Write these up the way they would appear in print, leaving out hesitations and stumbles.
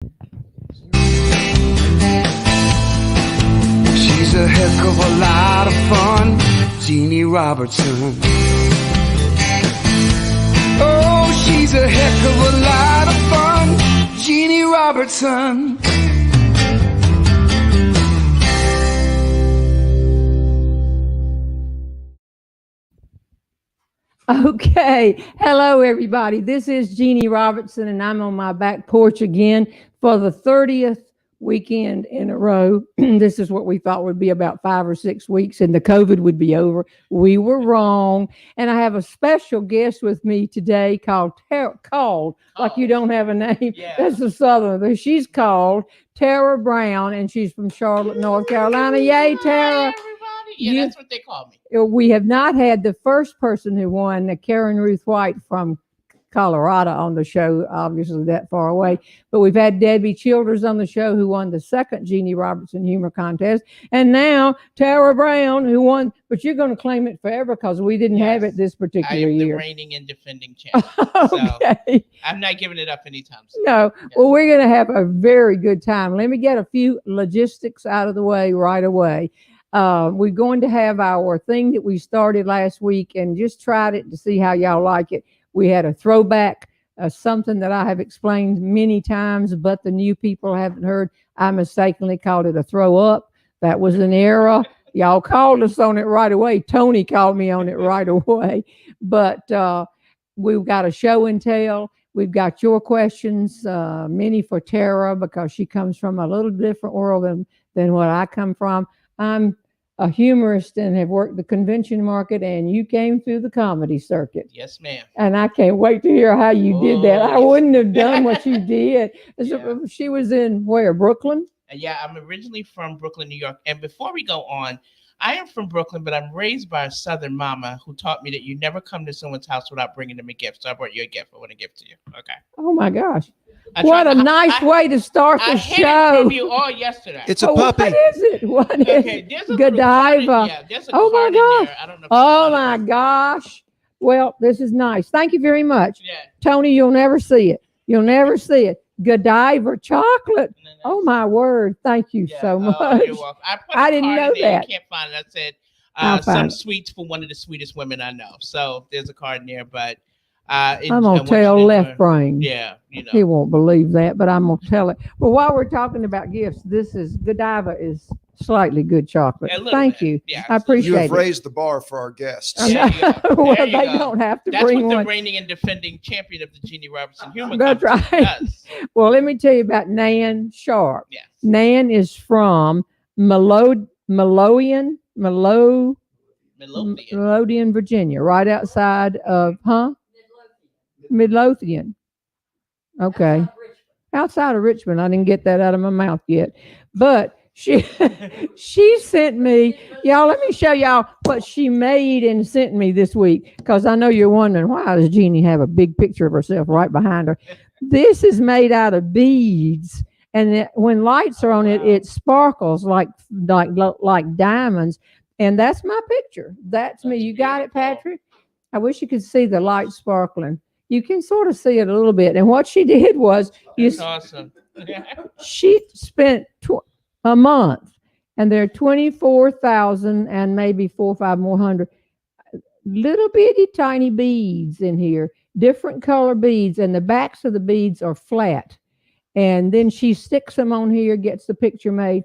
She's a heck of a lot of fun, Jeanne Robertson. Oh, she's a heck of a lot of fun, Jeanne Robertson. Okay. Hello, everybody. This is Jeanne Robertson, and I'm on my back porch again for the 30th weekend in a row. This is what we thought would be about 5 or 6 weeks, and the COVID would be over. We were wrong. And I have a special guest with me today called like you don't have a name. Yeah. That's a Southern. She's called Tara Brown, and she's from Charlotte, North Carolina. Yay, Tara. Yeah, that's what they call me. We have not had the first person who won, Karen Ruth White from Colorado, on the show, obviously that far away. But we've had Debbie Childers on the show, who won the second Jeanne Robertson Humor Contest. And now Tara Brown, who won, but you're going to claim it forever because we didn't have it this particular year. I am the reigning and defending champion. Okay. So I'm not giving it up anytime soon. No. Yeah. Well, we're going to have a very good time. Let me get a few logistics out of the way right away. We're going to have our thing that we started last week and just tried it to see how y'all like it. We had a throwback, something that I have explained many times, but the new people haven't heard. I mistakenly called it a throw up. That was an error. Y'all called us on it right away. Tony called me on it right away. But we've got a show and tell. We've got your questions, many for Tara, because she comes from a little different world than what I come from. I'm a humorist and have worked the convention market, and you came through the comedy circuit. Yes, ma'am. And I can't wait to hear how you did that. I wouldn't have done what you did. Yeah. She was in where? Brooklyn? Yeah, I'm originally from Brooklyn, New York. And before we go on, I am from Brooklyn, but I'm raised by a Southern mama who taught me that you never come to someone's house without bringing them a gift. So I brought you a gift. I want to give to you. Okay. Oh my gosh. What a nice way to start the show. I hid it from you all yesterday. It's a puppy. What is it? What is it? There's a Godiva. There's a oh my gosh. I don't know. Oh my gosh. Well, this is nice. Thank you very much. Yeah. Tony, you'll never see it. You'll never see it. Godiva chocolate. Oh my word. Thank you so much. You're welcome. I didn't know that. I can't find it. I said some sweets for one of the sweetest women I know. So there's a card in there, but I'm going to tell Left Brain. Yeah, you know. He won't believe that, but I'm going to tell it. Well, while we're talking about gifts, Godiva is slightly good chocolate. Thank you. Yeah, I appreciate it. You have raised the bar for our guests. Well, they don't have to bring one. That's what the reigning and defending champion of the Jeanne Robertson Humor That's right. Well, let me tell you about Nan Sharp. Yes. Nan is from Midlothian, Virginia, right outside of, Midlothian. Okay. Outside of Richmond. I didn't get that out of my mouth yet. But she sent me, y'all, let me show y'all what she made and sent me this week, because I know you're wondering, why does Jeanne have a big picture of herself right behind her? This is made out of beads, and when lights are on it, it sparkles like diamonds. And that's my picture. That's me. You got it, Patrick? I wish you could see the light sparkling. You can sort of see it a little bit. And what she did was, that's awesome. She spent a month, and there are 24,000 and maybe 4 or 5 more hundred little bitty tiny beads in here, different color beads, and the backs of the beads are flat. And then she sticks them on here, gets the picture made.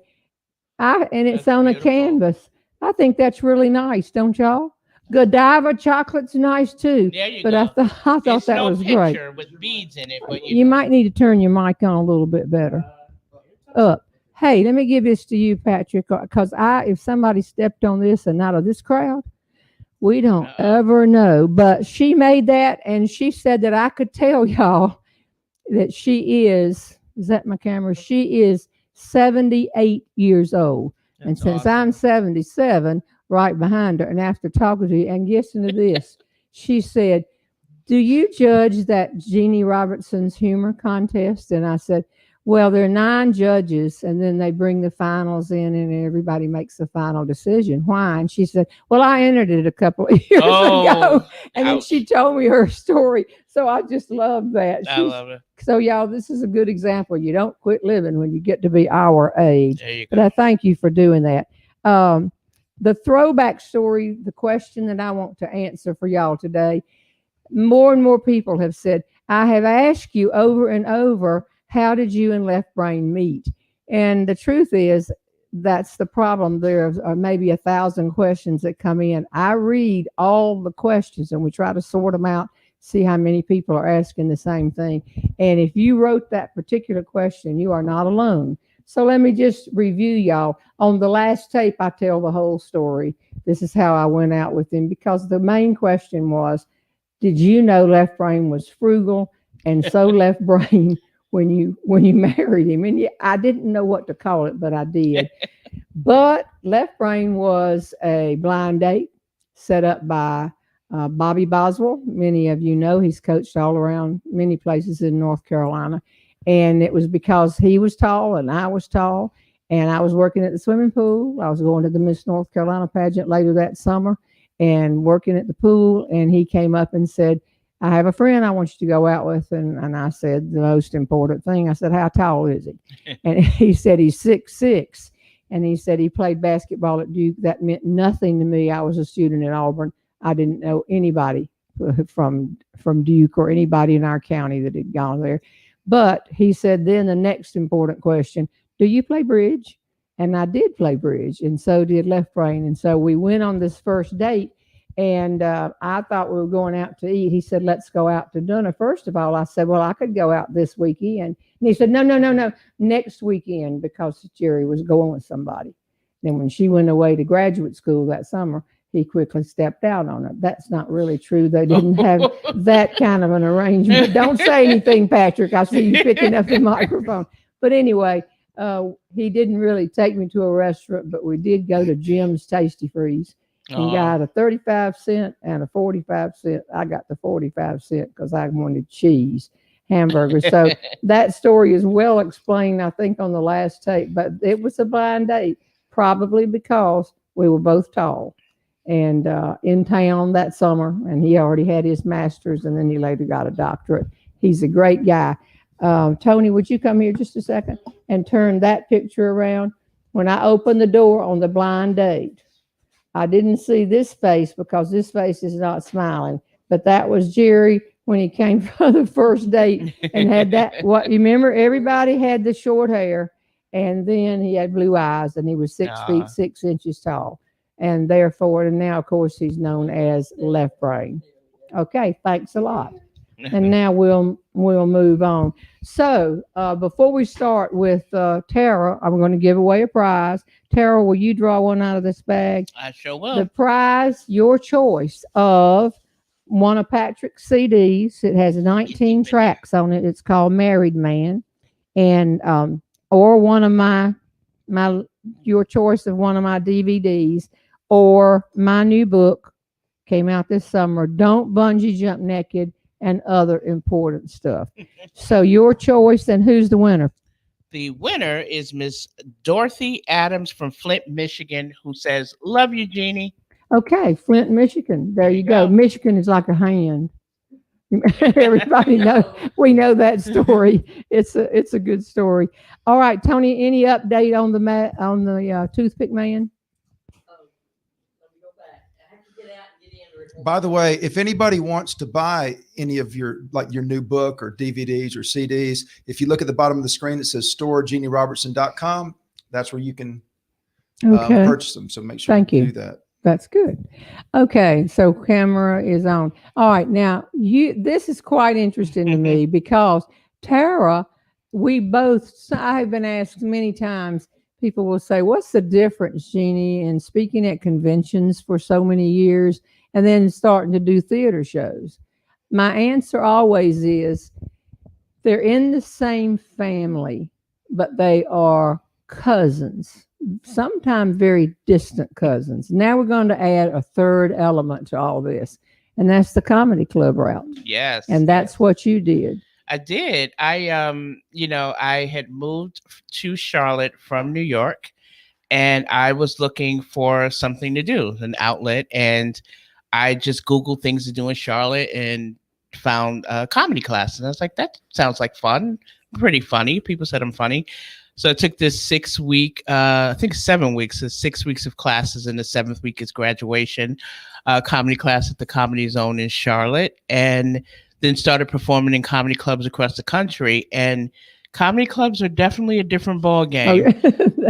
And it's on a canvas. I think that's really nice, don't y'all? Godiva chocolate's nice too. There you but go. I thought that was great. With beads in it, but you might need to turn your mic on a little bit better. Up. Hey, let me give this to you, Patrick, because if somebody stepped on this and out of this crowd, we don't ever know. But she made that, and she said that I could tell y'all that she is that my camera? She is 78 years old. That's and since awesome. I'm 77, right behind her, and after talking to you and listen to this, she said, "Do you judge that Jeanne Robertson's humor contest?" And I said, Well, there are 9 judges, and then they bring the finals in, and everybody makes the final decision. Why? And she said, "Well, I entered it a couple of years ago," and then she told me her story. So I just love that. I love it. So, y'all, this is a good example. You don't quit living when you get to be our age. There you go. But I thank you for doing that. The throwback story, the question that I want to answer for y'all today, more and more people have said, I have asked you over and over, how did you and Left Brain meet? And the truth is, that's the problem. There are maybe 1,000 questions that come in. I read all the questions and we try to sort them out, see how many people are asking the same thing. And if you wrote that particular question, you are not alone. So let me just review y'all. On the last tape, I tell the whole story. This is how I went out with him, because the main question was, did you know Left Brain was frugal and so left brain when you married him? And I didn't know what to call it, but I did. But Left Brain was a blind date set up by Bobby Boswell. Many of you know he's coached all around many places in North Carolina. And it was because he was tall and I was tall. And I was working at the swimming pool. I was going to the Miss North Carolina pageant later that summer and working at the pool. And he came up and said, I have a friend I want you to go out with. And I said, the most important thing, I said, how tall is he? And he said, he's 6'6". And he said he played basketball at Duke. That meant nothing to me. I was a student at Auburn. I didn't know anybody from Duke or anybody in our county that had gone there. But he said, then the next important question, do you play bridge? And I did play bridge, and so did Left Brain. And so we went on this first date, and I thought we were going out to eat. He said, let's go out to dinner. First of all, I said, well, I could go out this weekend. And he said, no, next weekend, because Jerry was going with somebody. Then when she went away to graduate school that summer, he quickly stepped out on her. That's not really true. They didn't have that kind of an arrangement. Don't say anything, Patrick. I see you picking up the microphone. But anyway, he didn't really take me to a restaurant, but we did go to Jim's Tasty Freeze and got a 35-cent and a 45-cent. I got the 45-cent because I wanted cheese hamburgers. So that story is well explained, I think, on the last tape. But it was a blind date, probably because we were both tall and in town that summer. And he already had his master's, and then he later got a doctorate. He's a great guy. Tony, would you come here just a second and turn that picture around? When I opened the door on the blind date, I didn't see this face because this face is not smiling, but that was Jerry when he came for the first date and had that. What you remember? Everybody had the short hair, and then he had blue eyes, and he was 6 feet 6 inches tall, and therefore, and now of course he's known as Left Brain. Okay, thanks a lot. And now we'll move on. So before we start with Tara, I'm going to give away a prize. Tara, will you draw one out of this bag? I sure will. The prize, your choice of one of Patrick's CDs. It has 19 tracks on it. It's called Married Man, and or one of my your choice of one of my DVDs, or my new book came out this summer, Don't Bungee Jump Naked, and other important stuff. So your choice, and who's the winner? The winner is Miss Dorothy Adams from Flint, Michigan, who says, love you, Jeannie. Okay, Flint, Michigan. There you go. Michigan is like a hand. Everybody knows. We know that story. It's a good story. All right, Tony, any update on the Toothpick Man? By the way, if anybody wants to buy any of your new book or DVDs or CDs, if you look at the bottom of the screen, it says store JeanneRobertson.com. That's where you can purchase them. So make sure you do that. That's good. Okay, so camera is on. All right, now this is quite interesting to me because Tara, I have been asked many times. People will say, what's the difference, Jeannie, in speaking at conventions for so many years and then starting to do theater shows? My answer always is they're in the same family, but they are cousins, sometimes very distant cousins. Now we're going to add a third element to all this, and that's the comedy club route. Yes. And that's what you did. I did. I had moved to Charlotte from New York, and I was looking for something to do, an outlet, and I just Googled things to do in Charlotte and found a comedy class. And I was like, that sounds like fun, pretty funny. People said I'm funny. So I took this 6 week, I think 7 weeks, so 6 weeks of classes, and the seventh week is graduation, comedy class at the Comedy Zone in Charlotte, and then started performing in comedy clubs across the country. And comedy clubs are definitely a different ball game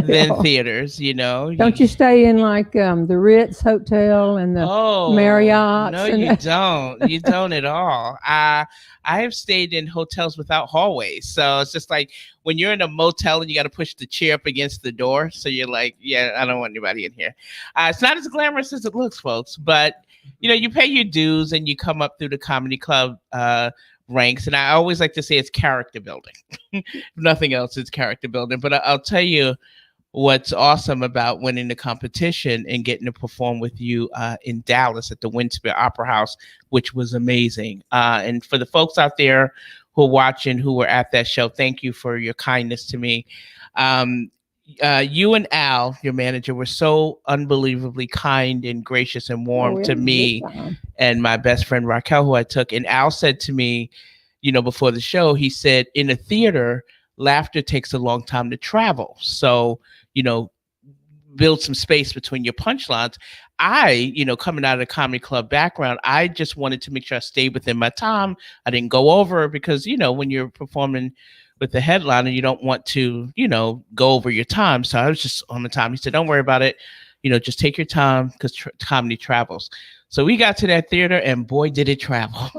than theaters, Don't you stay in like the Ritz Hotel and the Marriott? No, you don't. You don't at all. I have stayed in hotels without hallways. So it's just like when you're in a motel and you got to push the chair up against the door. So you're like, yeah, I don't want anybody in here. It's not as glamorous as it looks, folks, but you pay your dues and you come up through the comedy club ranks. And I always like to say it's character building. If nothing else, it's character building. But I'll tell you what's awesome about winning the competition and getting to perform with you in Dallas at the Windspear Opera House, which was amazing. And for the folks out there who are watching, who were at that show, thank you for your kindness to me. You and Al, your manager, were so unbelievably kind and gracious and warm to me and my best friend Raquel, who I took. And Al said to me, before the show, he said, in a theater, laughter takes a long time to travel. So, build some space between your punchlines. I, coming out of the comedy club background, I just wanted to make sure I stayed within my time. I didn't go over because, when you're performing with the headliner, you don't want to, go over your time. So I was just on the time. He said, don't worry about it. Just take your time because comedy travels. So we got to that theater and boy, did it travel.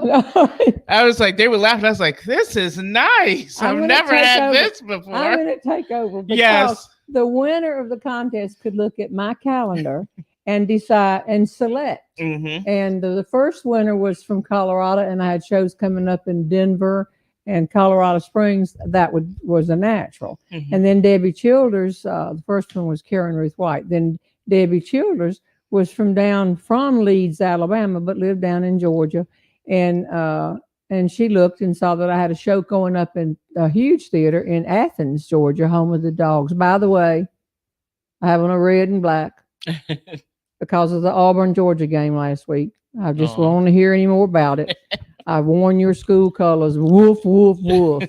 I was like, they were laughing. I was like, this is nice. I've never had this before. I'm going to take over because the winner of the contest could look at my calendar and decide and select. Mm-hmm. And the first winner was from Colorado, and I had shows coming up in Denver and Colorado Springs. That was a natural. Mm-hmm. And then Debbie Childers, the first one was Karen Ruth White. Then Debbie Childers was from Leeds, Alabama, but lived down in Georgia. And she looked and saw that I had a show going up in a huge theater in Athens, Georgia, home of the Dogs. By the way, I have on a red and black because of the Auburn, Georgia game last week. I just don't want to hear any more about it. I've worn your school colors. Woof, woof, woof.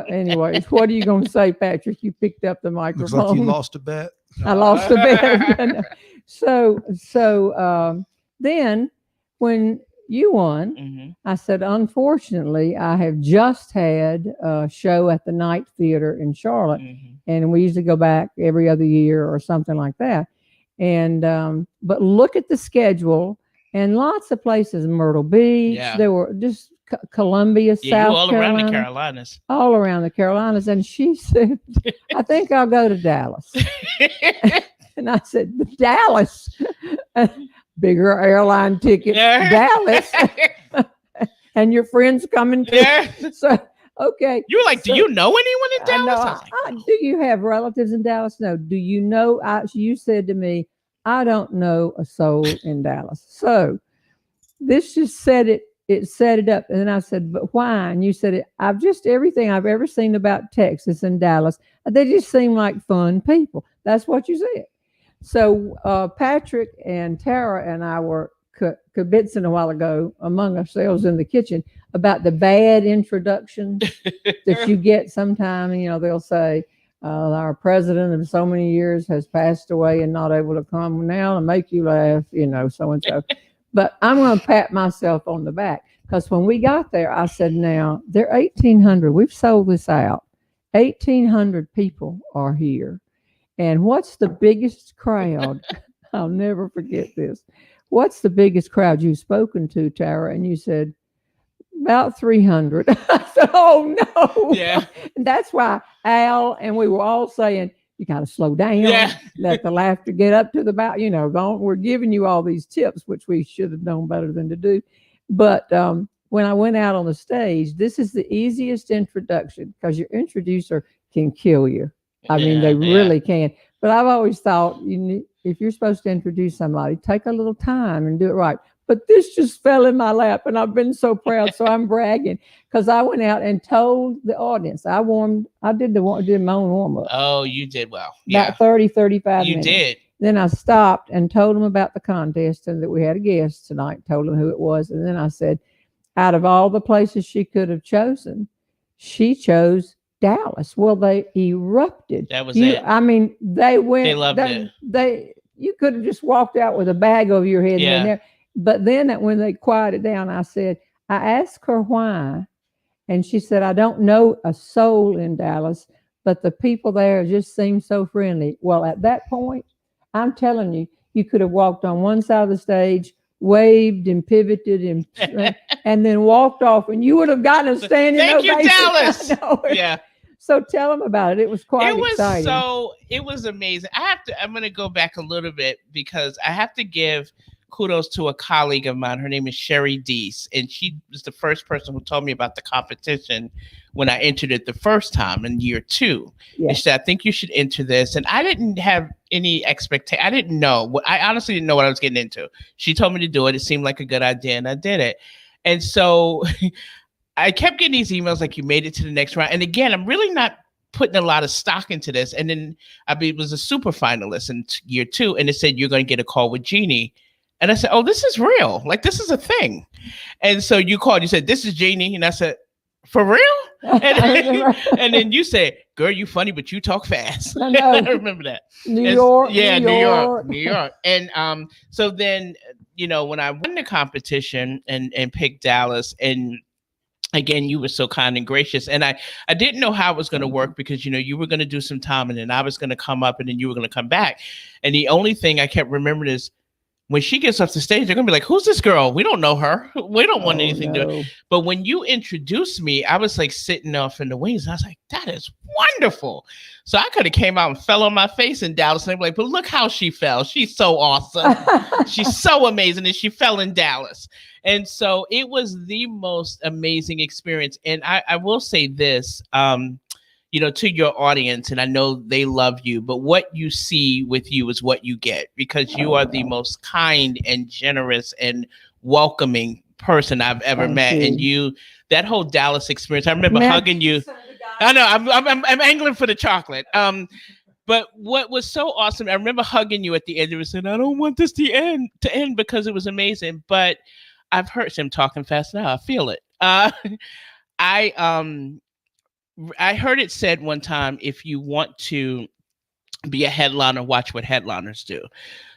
Anyways, what are you going to say, Patrick? You picked up the microphone. Looks like you lost a bet. I lost a bet. So then when you won, mm-hmm. I said, unfortunately, I have just had a show at the Night Theater in Charlotte, mm-hmm. and we usually go back every other year or something like that. And but look at the schedule, and lots of places, Myrtle Beach. Yeah. There were just Columbia, South all Carolina, around the Carolinas. all around the Carolinas. And she said, I think I'll go to Dallas. And I said, Dallas, bigger airline ticket, Dallas. And your friends coming too. Yeah. So, okay. You were like, do you know anyone in Dallas? Do you have relatives in Dallas? No. Do you know? You said to me, I don't know a soul in Dallas. So this just set it up. And then I said, but why? And you said, everything I've ever seen about Texas and Dallas, they just seem like fun people. That's what you said. So Patrick and Tara and I were kibitzing a while ago among ourselves in the kitchen about the bad introduction that you get sometime. They'll say, our president of so many years has passed away and not able to come now and make you laugh, so and so. But I'm going to pat myself on the back because when we got there, I said, now they're 1,800. We've sold this out. 1,800 people are here. And what's the biggest crowd? I'll never forget this. What's the biggest crowd you've spoken to, Tara? And you said, about 300. I said, oh, no. Yeah. And that's why Al and we were all saying, you got to slow down. Yeah. Let the laughter get up to the bow. We're giving you all these tips, which we should have known better than to do. But when I went out on the stage, this is the easiest introduction because your introducer can kill you. I mean, they really can. But I've always thought if you're supposed to introduce somebody, take a little time and do it right. but this just fell in my lap, and I've been so proud. So I'm bragging because I went out and told the audience. I did my own warm up. Oh, you did well. About 30, 35 you minutes. You did. Then I stopped and told them about the contest and that we had a guest tonight, told them who it was. And then I said, out of all the places she could have chosen, she chose Dallas. Well, they erupted. That was it. I mean, they went. They loved it. You could have just walked out with a bag over your head. Yeah. But then when they quieted down, I asked her why. And she said, I don't know a soul in Dallas, but the people there just seem so friendly. Well, at that point, I'm telling you, you could have walked on one side of the stage, waved and pivoted and then walked off, and you would have gotten a standing ovation. Thank you, Dallas. Yeah. So tell them about it. It was quite exciting. It was amazing. I'm going to go back a little bit because I have to give kudos to a colleague of mine. Her name is Sherry Deese, and she was the first person who told me about the competition when I entered it the first time in year 2. Yes. And she said, I think you should enter this. And I didn't have any expectation. I didn't know. I honestly didn't know what I was getting into. She told me to do it. It seemed like a good idea, and I did it. And so I kept getting these emails like, you made it to the next round. And again, I'm really not putting a lot of stock into this. And then it was a super finalist in year 2, and it said, you're going to get a call with Jeanne. And I said, oh, this is real. Like, this is a thing. And so you called, you said, this is Jeanne. And I said, for real? And then you said, girl, you funny, but you talk fast. I remember that. New York. New York. And so then, when I won the competition and picked Dallas, and again, you were so kind and gracious. And I didn't know how it was going to work because, you were going to do some time and then I was going to come up and then you were going to come back. And the only thing I kept remembering is when she gets off the stage, they're going to be like, who's this girl? We don't know her. We don't want anything to do. But when you introduced me, I was like sitting off in the wings. And I was like, that is wonderful. So I could have came out and fell on my face in Dallas. And I'm like, but look how she fell. She's so awesome. She's so amazing. And she fell in Dallas. And so it was the most amazing experience. And I will say this, to your audience, and I know they love you, but what you see with you is what you get, because you are the most kind and generous and welcoming person I've ever met. And that whole Dallas experience, I remember hugging you. I know I'm angling for the chocolate. But what was so awesome, I remember hugging you at the end of it, saying, I don't want this to end because it was amazing. But I've heard him talking fast now. I feel it. I heard it said one time, if you want to be a headliner, watch what headliners do.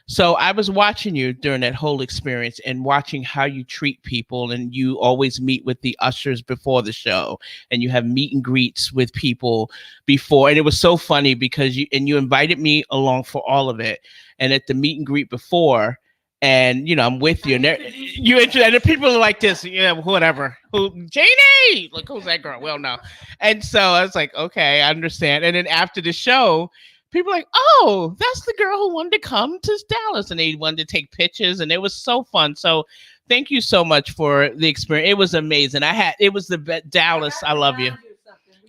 So I was watching you during that whole experience and watching how you treat people. And you always meet with the ushers before the show, and you have meet and greets with people before. And it was so funny because you invited me along for all of it. And at the meet and greet before, and I'm with you, and the people are like this, whatever. Who, Jeanne? Like, who's that girl? Well, no. And so I was like, okay, I understand. And then after the show, people are like, oh, that's the girl who wanted to come to Dallas, and they wanted to take pictures, and it was so fun. So thank you so much for the experience. It was amazing. It was the best. Dallas, I love you.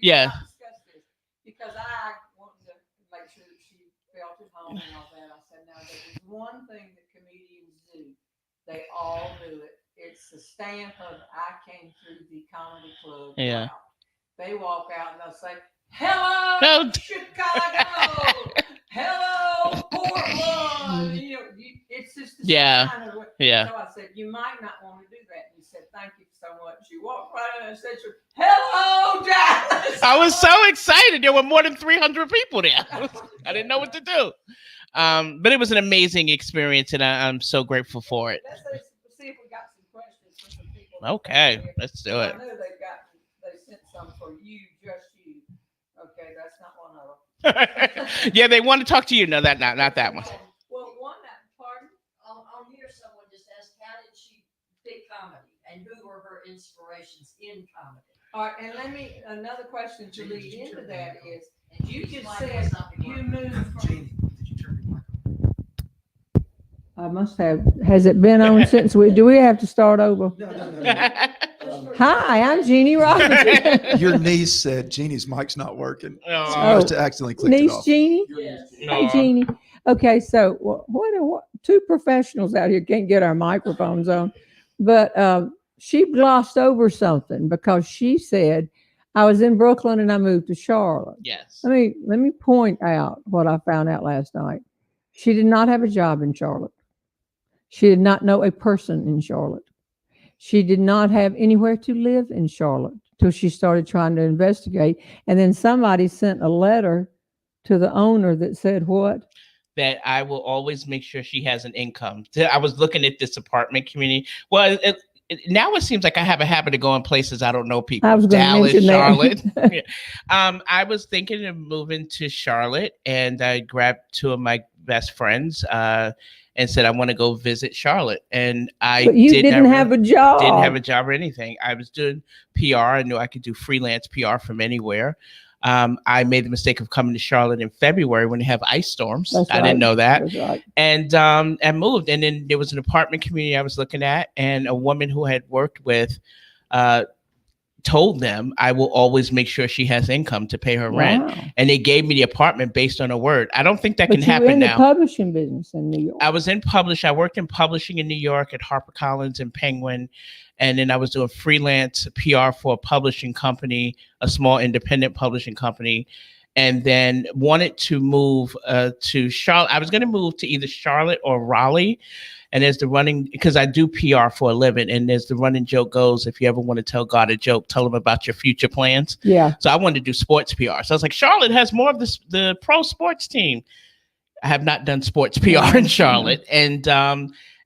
Yeah. Because I wanted to make sure that she felt at home and all that. I said, now there's one thing that comedians do. They all do it. It's the stamp of I came through the comedy club. Yeah. Wow. They walk out and they'll say, hello, Chicago. Hello, Portland. It's just the sign of what. Yeah. So I said, you might not want to do that. And he said, thank you so much. You walked right in and said, hello, Dallas. I was so excited. There were more than 300 people there. I didn't know what to do. But it was an amazing experience, and I'm so grateful for it. Let's see if we got some questions for some people. Okay, let's do it. I know they sent some for you, just you. Okay, that's not one of them. Yeah, they want to talk to you. No, not that one. Well, pardon? On here, someone just asked, how did she pick comedy, and who were her inspirations in comedy? All right, and another question to lead into that is, and you just said you moved from. I must have. Has it been on since do we have to start over? No. Hi, I'm Jeanne Robertson. Your niece said Jeannie's mic's not working. So you must have accidentally clicked niece it off. Jeanne? Yes. Hey, Jeanne. Okay, so what two professionals out here can't get our microphones on. But she glossed over something because she said, I was in Brooklyn and I moved to Charlotte. Yes. Let me point out what I found out last night. She did not have a job in Charlotte. She did not know a person in Charlotte. She did not have anywhere to live in Charlotte till she started trying to investigate. And then somebody sent a letter to the owner that said what? That I will always make sure she has an income. I was looking at this apartment community. Well, now it seems like I have a habit of going places I don't know people. I was Dallas, Charlotte. Yeah. I was thinking of moving to Charlotte, and I grabbed two of my best friends and said I want to go visit Charlotte. And but you didn't have a job. Didn't have a job or anything. I was doing PR. I knew I could do freelance PR from anywhere. I made the mistake of coming to Charlotte in February when they have ice storms. I didn't know that. Right. And moved. And then there was an apartment community I was looking at, and a woman who I had worked with told them I will always make sure she has income to pay her rent. And they gave me the apartment based on a word. I don't think that can happen now. You were in the publishing business in New York. I was in I worked in publishing in New York at HarperCollins and Penguin. And then I was doing freelance PR for a publishing company, a small independent publishing company, and then wanted to move to Charlotte. I was going to move to either Charlotte or Raleigh. And there's the running, because I do PR for a living, and there's the running joke goes, if you ever want to tell God a joke, tell him about your future plans. Yeah. So I wanted to do sports PR. So I was like, Charlotte has more of the pro sports team. I have not done sports PR in Charlotte.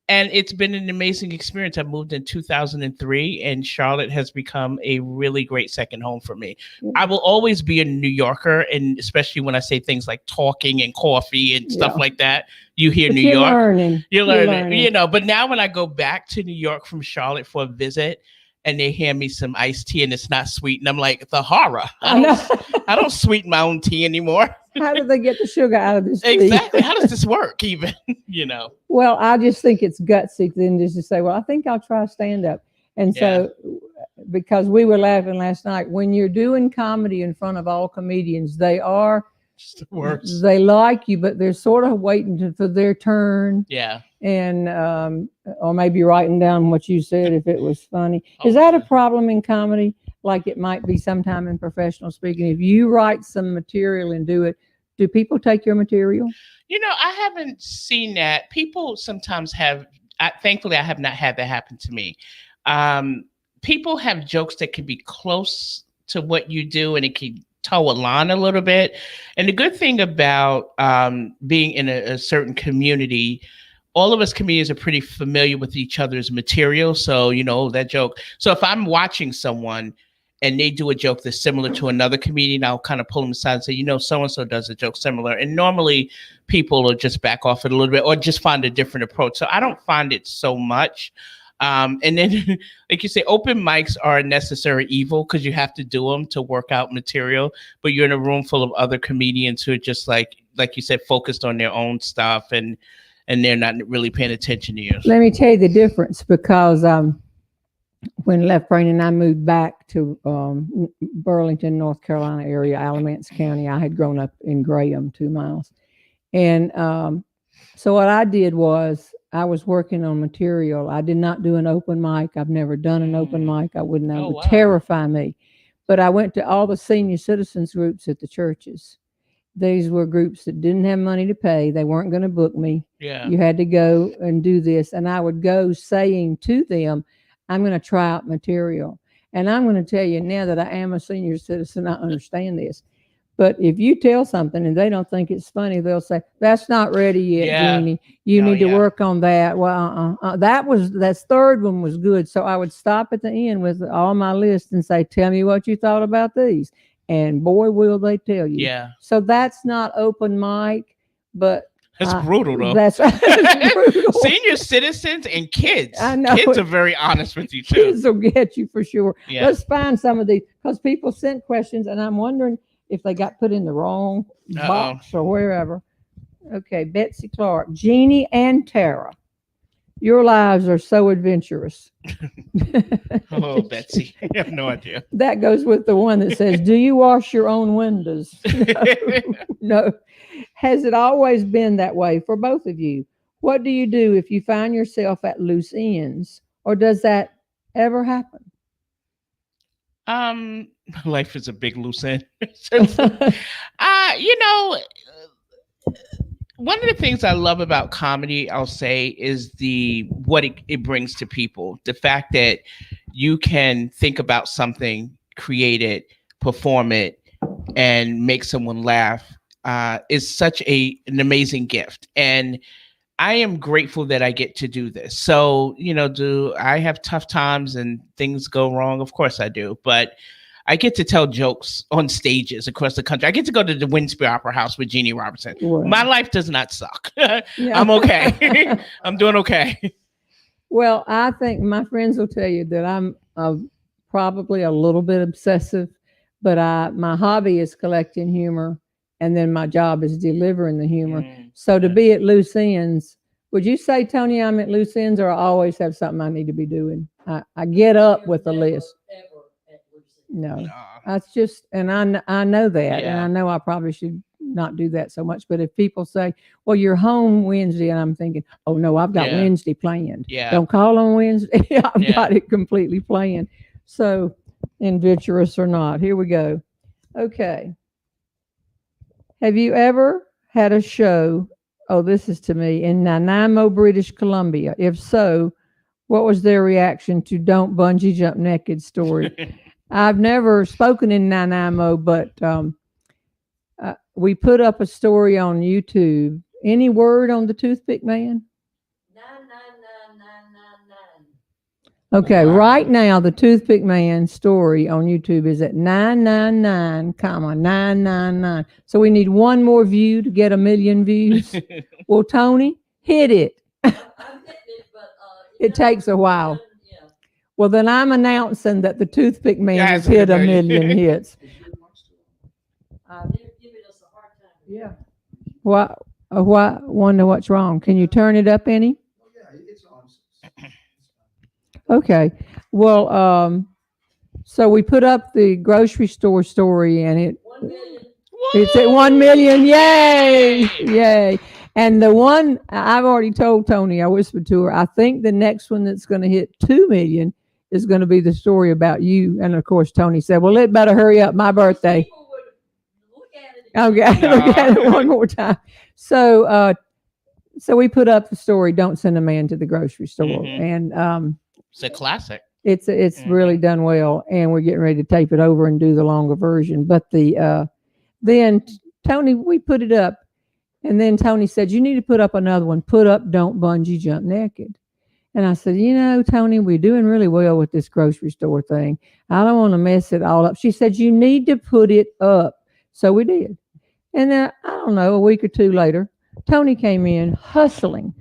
And it's been an amazing experience. I moved in 2003, and Charlotte has become a really great second home for me. I will always be a New Yorker, and especially when I say things like talking and coffee and stuff like that, you hear New York. You're learning, But now when I go back to New York from Charlotte for a visit, and they hand me some iced tea and it's not sweet, and I'm like, the horror. I don't sweeten my own tea anymore. How do they get the sugar out of this tea? Exactly. How does this work even? Well, I just think it's gutsy then just to say, well, I think I'll try stand up. And so, because we were laughing last night, when you're doing comedy in front of all comedians, they are just the worst. They like you, but they're sort of waiting for their turn. Yeah. And or maybe writing down what you said if it was funny. Is that a problem in comedy? Like it might be sometime in professional speaking. If you write some material and do it, do people take your material? I haven't seen that. People sometimes have. Thankfully, I have not had that happen to me. People have jokes that can be close to what you do, and it can toe a line a little bit. And the good thing about being in a certain community, all of us comedians are pretty familiar with each other's material. So, that joke. So if I'm watching someone and they do a joke that's similar to another comedian, I'll kind of pull them aside and say, so-and-so does a joke similar. And normally people will just back off it a little bit or just find a different approach. So I don't find it so much. And then, like you say, open mics are a necessary evil because you have to do them to work out material. But you're in a room full of other comedians who are just like you said, focused on their own stuff and they're not really paying attention to you. Let me tell you the difference, because when Left Brain and I moved back to Burlington, North Carolina area, Alamance County, I had grown up in Graham, 2 miles. And so what I did was I was working on material. I did not do an open mic. I've never done an open mic. That would terrify me. But I went to all the senior citizens groups at the churches. These were groups that didn't have money to pay. They weren't going to book me. Yeah. You had to go and do this. And I would go saying to them, I'm going to try out material. And I'm going to tell you now that I am a senior citizen, I understand this. But if you tell something and they don't think it's funny, they'll say, that's not ready yet, Jeannie. You need to work on that. Well, that third one was good. So I would stop at the end with all my list and say, tell me what you thought about these. And boy, will they tell you. Yeah. So that's not open mic, but that's brutal, though. That's brutal. Senior citizens and kids. I know. Kids are very honest with you, too. Kids will get you for sure. Yeah. Let's find some of these, because people sent questions, and I'm wondering if they got put in the wrong box or wherever. Okay, Betsy Clark. Jeannie and Tara, your lives are so adventurous. Oh, Betsy. I have no idea. That goes with the one that says, do you wash your own windows? No. Has it always been that way for both of you? What do you do if you find yourself at loose ends or does that ever happen? Life is a big loose end. You know, one of the things I love about comedy, I'll say, is what it brings to people. The fact that you can think about something, create it, perform it, and make someone laugh is such an amazing gift. And I am grateful that I get to do this. So, do I have tough times and things go wrong? Of course I do. But I get to tell jokes on stages across the country. I get to go to the Windspear Opera House with Jeanne Robertson. Wow. My life does not suck. I'm okay. I'm doing okay. Well, I think my friends will tell you that I'm probably a little bit obsessive, but my hobby is collecting humor, and then my job is delivering the humor. So to be at loose ends, would you say, Tony, I'm at loose ends, or I always have something I need to be doing? I get up with a list. No, that's just, and I know that, and I know I probably should not do that so much. But if people say, "Well, you're home Wednesday," and I'm thinking, "Oh no, I've got Wednesday planned. Don't call on Wednesday. I've got it completely planned." So, adventurous or not, here we go. Okay. Have you ever had a show? Oh, this is to me in Nanaimo, British Columbia. If so, what was their reaction to "Don't Bungee Jump Naked" story? I've never spoken in Nanaimo, but we put up a story on YouTube. Any word on the Toothpick Man? 99999. Okay, wow. Right now the Toothpick Man story on YouTube is at 999,999. So we need one more view to get 1 million views. Well, Tony, hit it. I'm hitting it, but it takes a while. Well, then I'm announcing that the Toothpick Man has hit 1 million hits. Giving us a hard time. Yeah. Wonder what's wrong. Can you turn it up any? Oh, yeah, it's on. Okay. Well, so we put up the grocery store story, and 1 million. It's at 1 million. Yay! Yay! And the one I've already told Tony, I whispered to her, I think the next one that's going to hit 2 million is going to be the story about you. And of course, Tony said, "Well, it better hurry up. My birthday." People would look at it. Okay, look at it one more time. So, so we put up the story, "Don't Send a Man to the Grocery Store," and it's a classic. It's really done well, and we're getting ready to tape it over and do the longer version. But then Tony, we put it up, and then Tony said, "You need to put up another one. Put up Don't Bungee Jump Naked." And I said, "Tony, we're doing really well with this grocery store thing. I don't want to mess it all up." She said, "You need to put it up." So we did. And then, I don't know, a week or two later, Tony came in hustling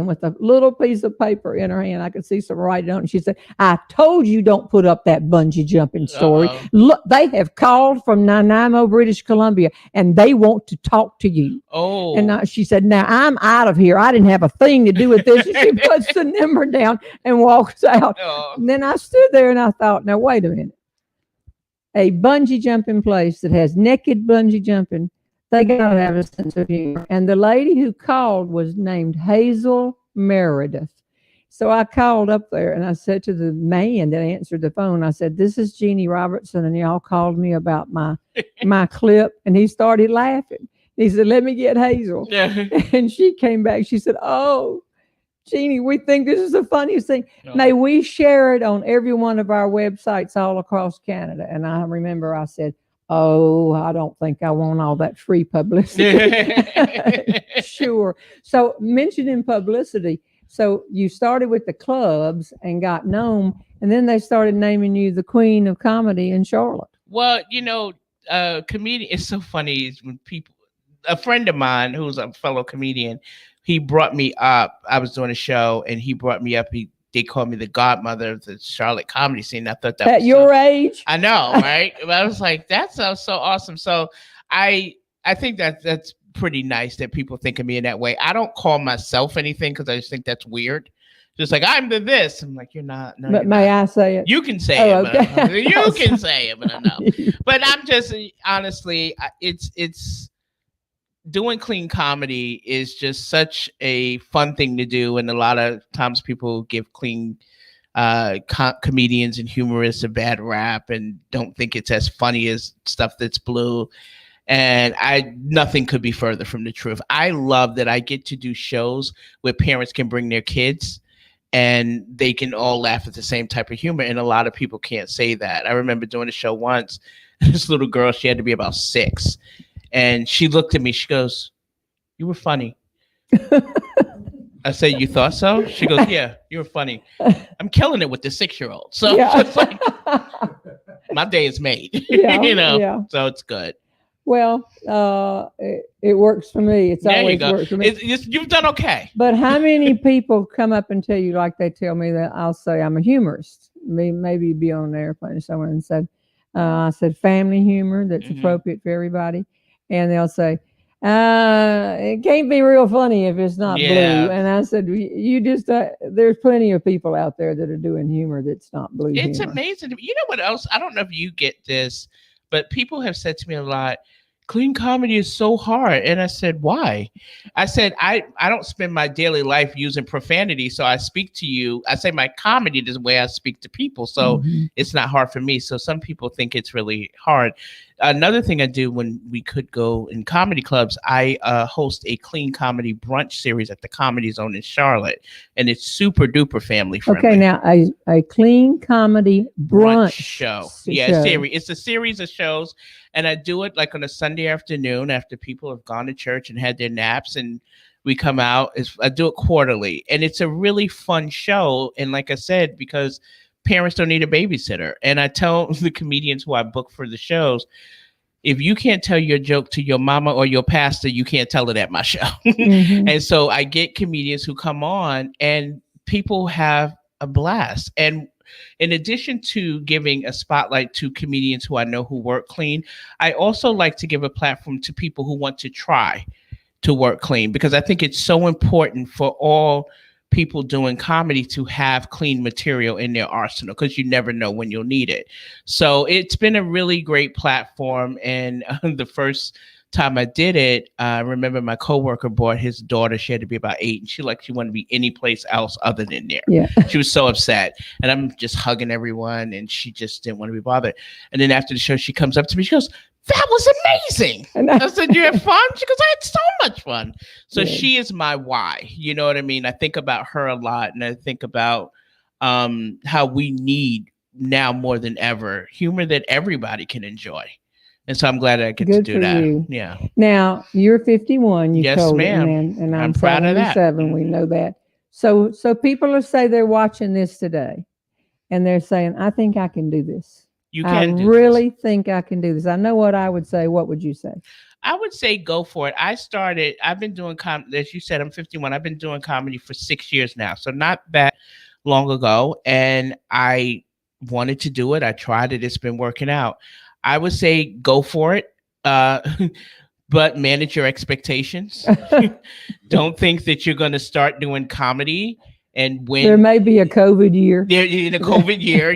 with a little piece of paper in her hand. I could see some writing on it. She said, "I told you don't put up that bungee jumping story. Look, they have called from Nanaimo, British Columbia, and they want to talk to you." Oh. And she said, "Now I'm out of here. I didn't have a thing to do with this." And she puts the number down and walks out. And then I stood there and I thought, now wait a minute. A bungee jumping place that has naked bungee jumping, they got to have a sense of humor. And the lady who called was named Hazel Meredith. So I called up there and I said to the man that answered the phone, I said, "This is Jeanne Robertson, and y'all called me about my clip." And he started laughing. He said, "Let me get Hazel." And she came back. She said, "Oh, Jeannie, we think this is the funniest thing. May we share it on every one of our websites all across Canada?" And I remember I said, "Oh, I don't think I want all that free publicity." Sure. So mentioning publicity. So you started with the clubs and got known, and then they started naming you the Queen of Comedy in Charlotte. Well, comedian, it's so funny when a friend of mine who's a fellow comedian, he brought me up. I was doing a show and he brought me up. They called me the godmother of the Charlotte comedy scene. I thought that at was your age. I know, right? I was like, that sounds so awesome. So I think that's pretty nice that people think of me in that way. I don't call myself anything because I just think that's weird. Just like, "I'm the this." I'm like, "You're not." No, but may I say it? You can say it. Okay. But you can say it, but no. But I'm just honestly, it's doing clean comedy is just such a fun thing to do. And a lot of times people give clean comedians and humorists a bad rap and don't think it's as funny as stuff that's blue. And nothing could be further from the truth. I love that I get to do shows where parents can bring their kids and they can all laugh at the same type of humor. And a lot of people can't say that. I remember doing a show once, this little girl, she had to be about 6. And she looked at me, she goes, "You were funny." I said, "You thought so?" She goes, "Yeah, you were funny." I'm killing it with the 6-year-old. So it's like, my day is made, so it's good. Well, it works for me. It's always worked for me. You've done okay. But how many people come up and tell you, like they tell me that I'll say I'm a humorist? Maybe be on an airplane somewhere and said, I said family humor that's appropriate for everybody. And they'll say, it can't be real funny if it's not blue. And I said, you just, there's plenty of people out there that are doing humor that's not blue. It's humor. Amazing. You know what else? I don't know if you get this, but people have said to me a lot, clean comedy is so hard. And I said, why? I said, I don't spend my daily life using profanity. So I speak to you. I say my comedy is the way I speak to people. So it's not hard for me. So some people think it's really hard. Another thing I do when we could go in comedy clubs, I host a clean comedy brunch series at the Comedy Zone in Charlotte. And it's super duper family friendly. Okay, now a clean comedy brunch show. Yeah, series. It's a series of shows. And I do it like on a Sunday afternoon after people have gone to church and had their naps, and we come out. I do it quarterly, and it's a really fun show. And like I said, because parents don't need a babysitter. And I tell the comedians who I book for the shows, if you can't tell your joke to your mama or your pastor, you can't tell it at my show. And so I get comedians who come on and people have a blast. And in addition to giving a spotlight to comedians who I know who work clean, I also like to give a platform to people who want to try to work clean, because I think it's so important for all people doing comedy to have clean material in their arsenal, because you never know when you'll need it. So it's been a really great platform. And the first time I did it, I remember my coworker brought his daughter. She had to be about 8, and she wanted to be any place else other than there. Yeah. She was so upset, and I'm just hugging everyone, and she just didn't want to be bothered. And then after the show, she comes up to me. She goes, "That was amazing." And I said, "You had fun?" She goes, "I had so much fun." So she is my why. You know what I mean? I think about her a lot, and I think about how we need now more than ever humor that everybody can enjoy. And so I'm glad I get to do that. You. Yeah. Now you're 51. You yes, told ma'am. And I'm proud of that. We know that. So people will say they're watching this today, and they're saying, "I think I can do this. You can. I really think I can do this." I know what I would say. What would you say? I would say go for it. I've been doing comedy, as you said, I'm 51. I've been doing comedy for 6 years now. So not that long ago. And I wanted to do it. I tried it. It's been working out. I would say go for it, but manage your expectations. Don't think that you're going to start doing comedy and when there may be a COVID year. In a COVID year,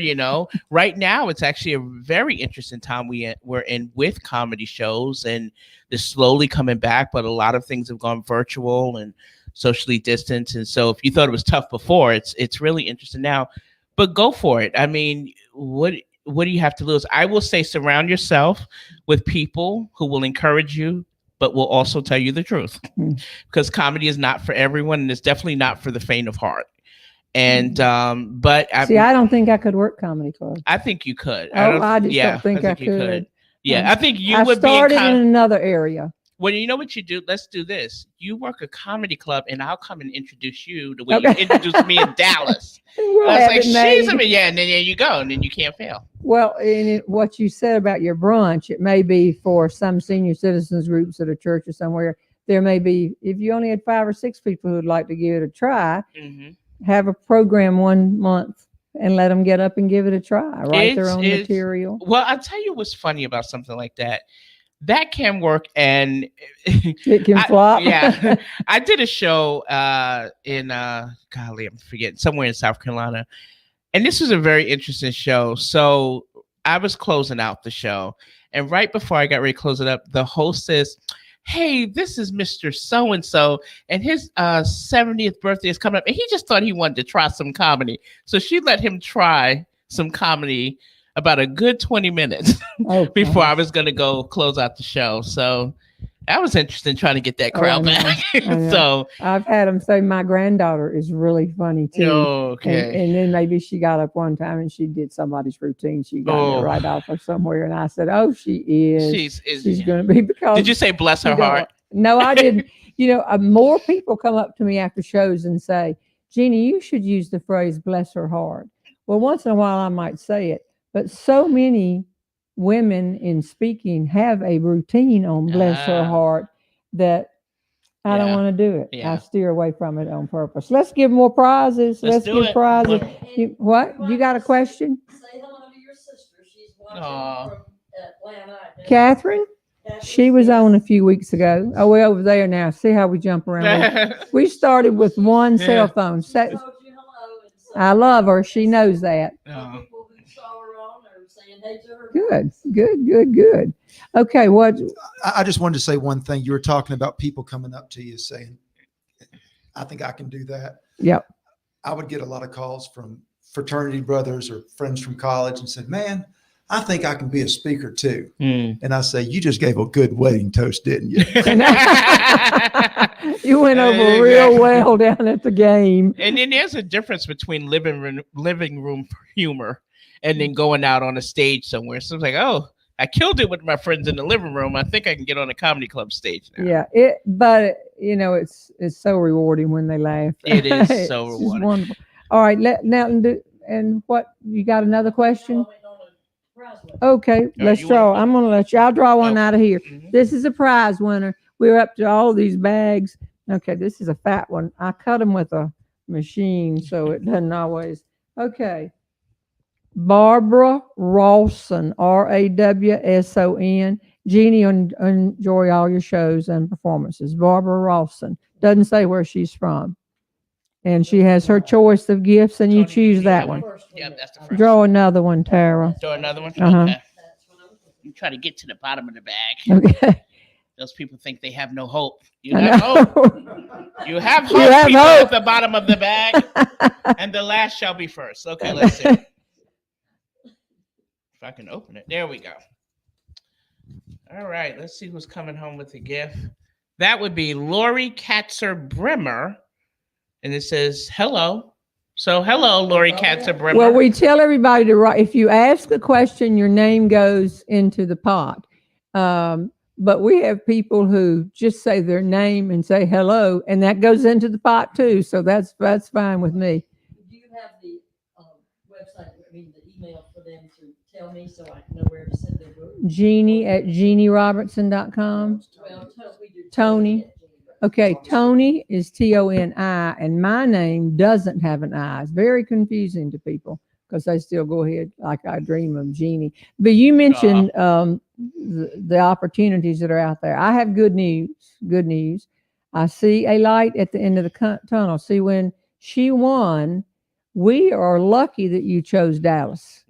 right now it's actually a very interesting time we're in with comedy shows, and they're slowly coming back, but a lot of things have gone virtual and socially distanced. And so if you thought it was tough before, it's really interesting now. But go for it. I mean, what do you have to lose? I will say surround yourself with people who will encourage you, but will also tell you the truth, because comedy is not for everyone, and it's definitely not for the faint of heart. And but I don't think I could work comedy club. I think you could. I just don't think I could. Yeah, I think you would started in another area. Well, you know what you do? Let's do this. You work a comedy club, and I'll come and introduce you the way you introduced me in Dallas. I was like, she's and then there you go, and then you can't fail. Well, and what you said about your brunch, it may be for some senior citizens groups at a church or somewhere. There may be, if you only had 5 or 6 people who'd like to give it a try, have a program 1 month and let them get up and give it a try. Write their own material. Well, I'll tell you what's funny about something like that. That can work, and it can flop. Yeah. I did a show in golly, I'm forgetting, somewhere in South Carolina. And this was a very interesting show. So I was closing out the show, and right before I got ready to close it up, the host says, hey, this is Mr. So-and-so, and his 70th birthday is coming up. And he just thought he wanted to try some comedy. So she let him try some comedy about a good 20 minutes before I was going to go close out the show. So that was interesting, trying to get that crowd back. So I've had them say my granddaughter is really funny too. Okay. And then maybe she got up one time and she did somebody's routine. She got it right off of somewhere. And I said, oh, she is. She's going to be, because. Did you say bless her heart? No, I didn't. More people come up to me after shows and say, Jeannie, you should use the phrase bless her heart. Well, once in a while I might say it, but so many women in speaking have a routine on bless her heart that I don't want to do it. I steer away from it on purpose. Let's give more prizes. Let's give prizes. What? You got a question? Say hello to your sister. She's watching from Atlanta. Catherine? She was on a few weeks ago. Oh, we're over there now. See how we jump around. We started with one cell phone. So, I love her. She knows that. People who saw her on are saying hey to her. Good. Okay, what? I just wanted to say one thing. You were talking about people coming up to you saying, I think I can do that. Yep. I would get a lot of calls from fraternity brothers or friends from college and said, man, I think I can be a speaker too. And I say, you just gave a good wedding toast, didn't you? You went over real well down at the game. And then there's a difference between living room humor and then going out on a stage somewhere. So it's like, oh, I killed it with my friends in the living room. I think I can get on a comedy club stage now. Yeah, but it's so rewarding when they laugh. It is so rewarding. Wonderful. All right, and what, you got another question? Okay, let's draw. I'm going to let y'all draw one out of here. Mm-hmm. This is a prize winner. We're up to all these bags. Okay, this is a fat one. I cut them with a machine, so it doesn't always. Okay. Barbara Rawson, Rawson. Jeannie, enjoy all your shows and performances. Barbara Rawson. Doesn't say where she's from. And she has her choice of gifts, and you choose that one. Yep, that's the first. Draw another one, Tara. Draw another one? Uh-huh. Okay. You try to get to the bottom of the bag. Okay. Those people think they have no hope. You have hope. You have hope. People at the bottom of the bag. And the last shall be first. Okay, let's see. If I can open it. There we go. All right, let's see who's coming home with a gift. That would be Lori Katzer-Bremer. And it says, hello. So, hello, Lori Katzer-Bremer. Well, we tell everybody to write. If you ask a question, your name goes into the pot. But we have people who just say their name and say hello, and that goes into the pot too. So that's fine with me. Do you have the website, the email for them to tell me so I know where to send their book? Jeannie at JeannieRobertson.com. Well, we do Tony. Okay, Tony is Toni, and my name doesn't have an I. It's very confusing to people because they still go ahead like I dream of Jeannie. But you mentioned the opportunities that are out there. I have good news. Good news. I see a light at the end of the tunnel. See, when she won, we are lucky that you chose Dallas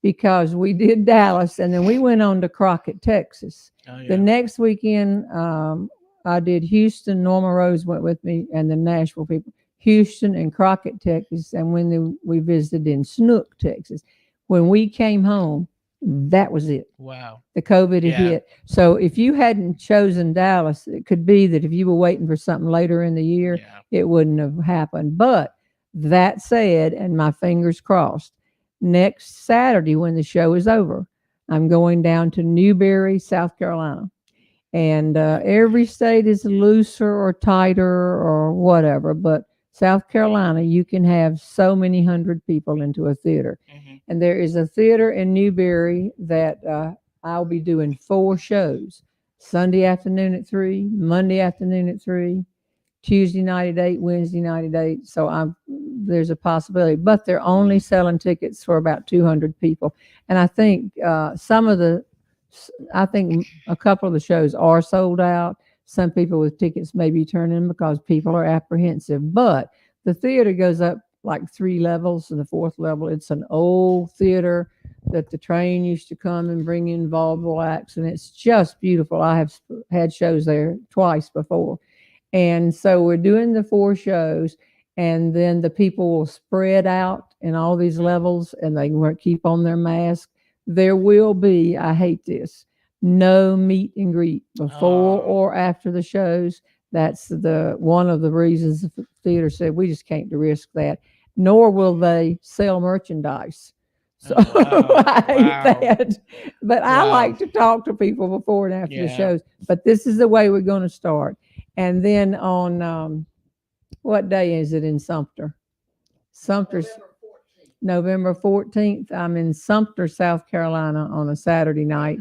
because we did Dallas, and then we went on to Crockett, Texas. Oh, yeah. The next weekend, I did Houston. Norma Rose went with me, and the Nashville people. Houston and Crockett, Texas, and when we visited in Snook, Texas. When we came home, that was it. Wow. The COVID had hit. So if you hadn't chosen Dallas, it could be that if you were waiting for something later in the year, it wouldn't have happened. But that said, and my fingers crossed, next Saturday when the show is over, I'm going down to Newberry, South Carolina. And every state is looser or tighter or whatever, but South Carolina, you can have so many hundred people into a theater. Mm-hmm. And there is a theater in Newberry that I'll be doing 4 shows. Sunday afternoon at 3, Monday afternoon at 3, Tuesday night at 8, Wednesday night at 8. So there's a possibility, but they're only selling tickets for about 200 people. And I think a couple of the shows are sold out. Some people with tickets may be turning because people are apprehensive, but the theater goes up like 3 levels, and the 4th level, it's an old theater. that the train used to come and bring in vaudeville acts, and it's just beautiful. I have had shows there twice before. And so we're doing the 4 shows, and then the people will spread out in all these levels, and they won't keep on their mask. There will be, I hate this, no meet and greet before or after the shows. That's one of the reasons the theater said we just can't risk that. Nor will they sell merchandise. So I hate that. But I like to talk to people before and after the shows. But this is the way we're going to start. And then on what day is it in Sumter? Sumter's November 14th. I'm in Sumter, South Carolina on a Saturday night.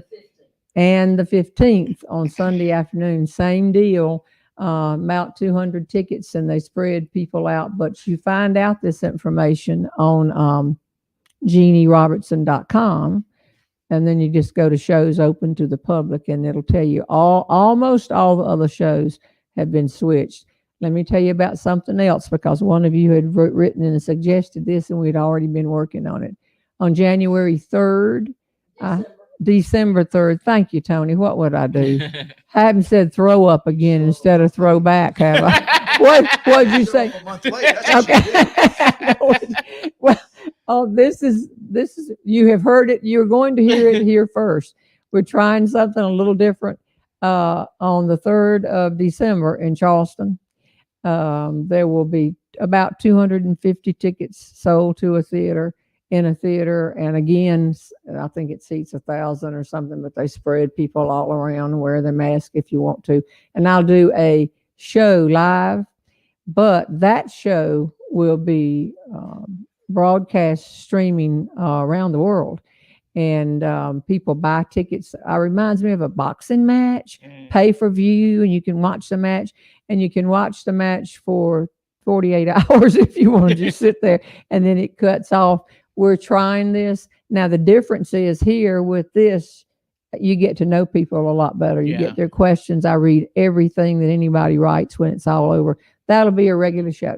And the 15th on Sunday afternoon. Same deal. About 200 tickets, and they spread people out. But you find out this information on JeanneRobertson.com, and then you just go to shows open to the public, and it'll tell you almost all the other shows have been switched. Let me tell you about something else, because one of you had written and suggested this, and we'd already been working on it. On January 3rd, December 3rd. Thank you, Tony. What would I do? I haven't said throw up again instead of throw back, have I? What'd you say? Okay. Well, this is you have heard it. You're going to hear it here first. We're trying something a little different on the 3rd of December in Charleston. There will be about 250 tickets sold to a theater. In a theater, and again, I think it seats 1,000 or something, but they spread people all around and wear their mask if you want to. And I'll do a show live, but that show will be broadcast streaming around the world. And people buy tickets. It reminds me of a boxing match, pay for view, and you can watch the match, and you can watch the match for 48 hours if you want to just sit there, and then it cuts off. We're trying this. Now, the difference is here with this, you get to know people a lot better. You get their questions. I read everything that anybody writes when it's all over. That'll be a regular show.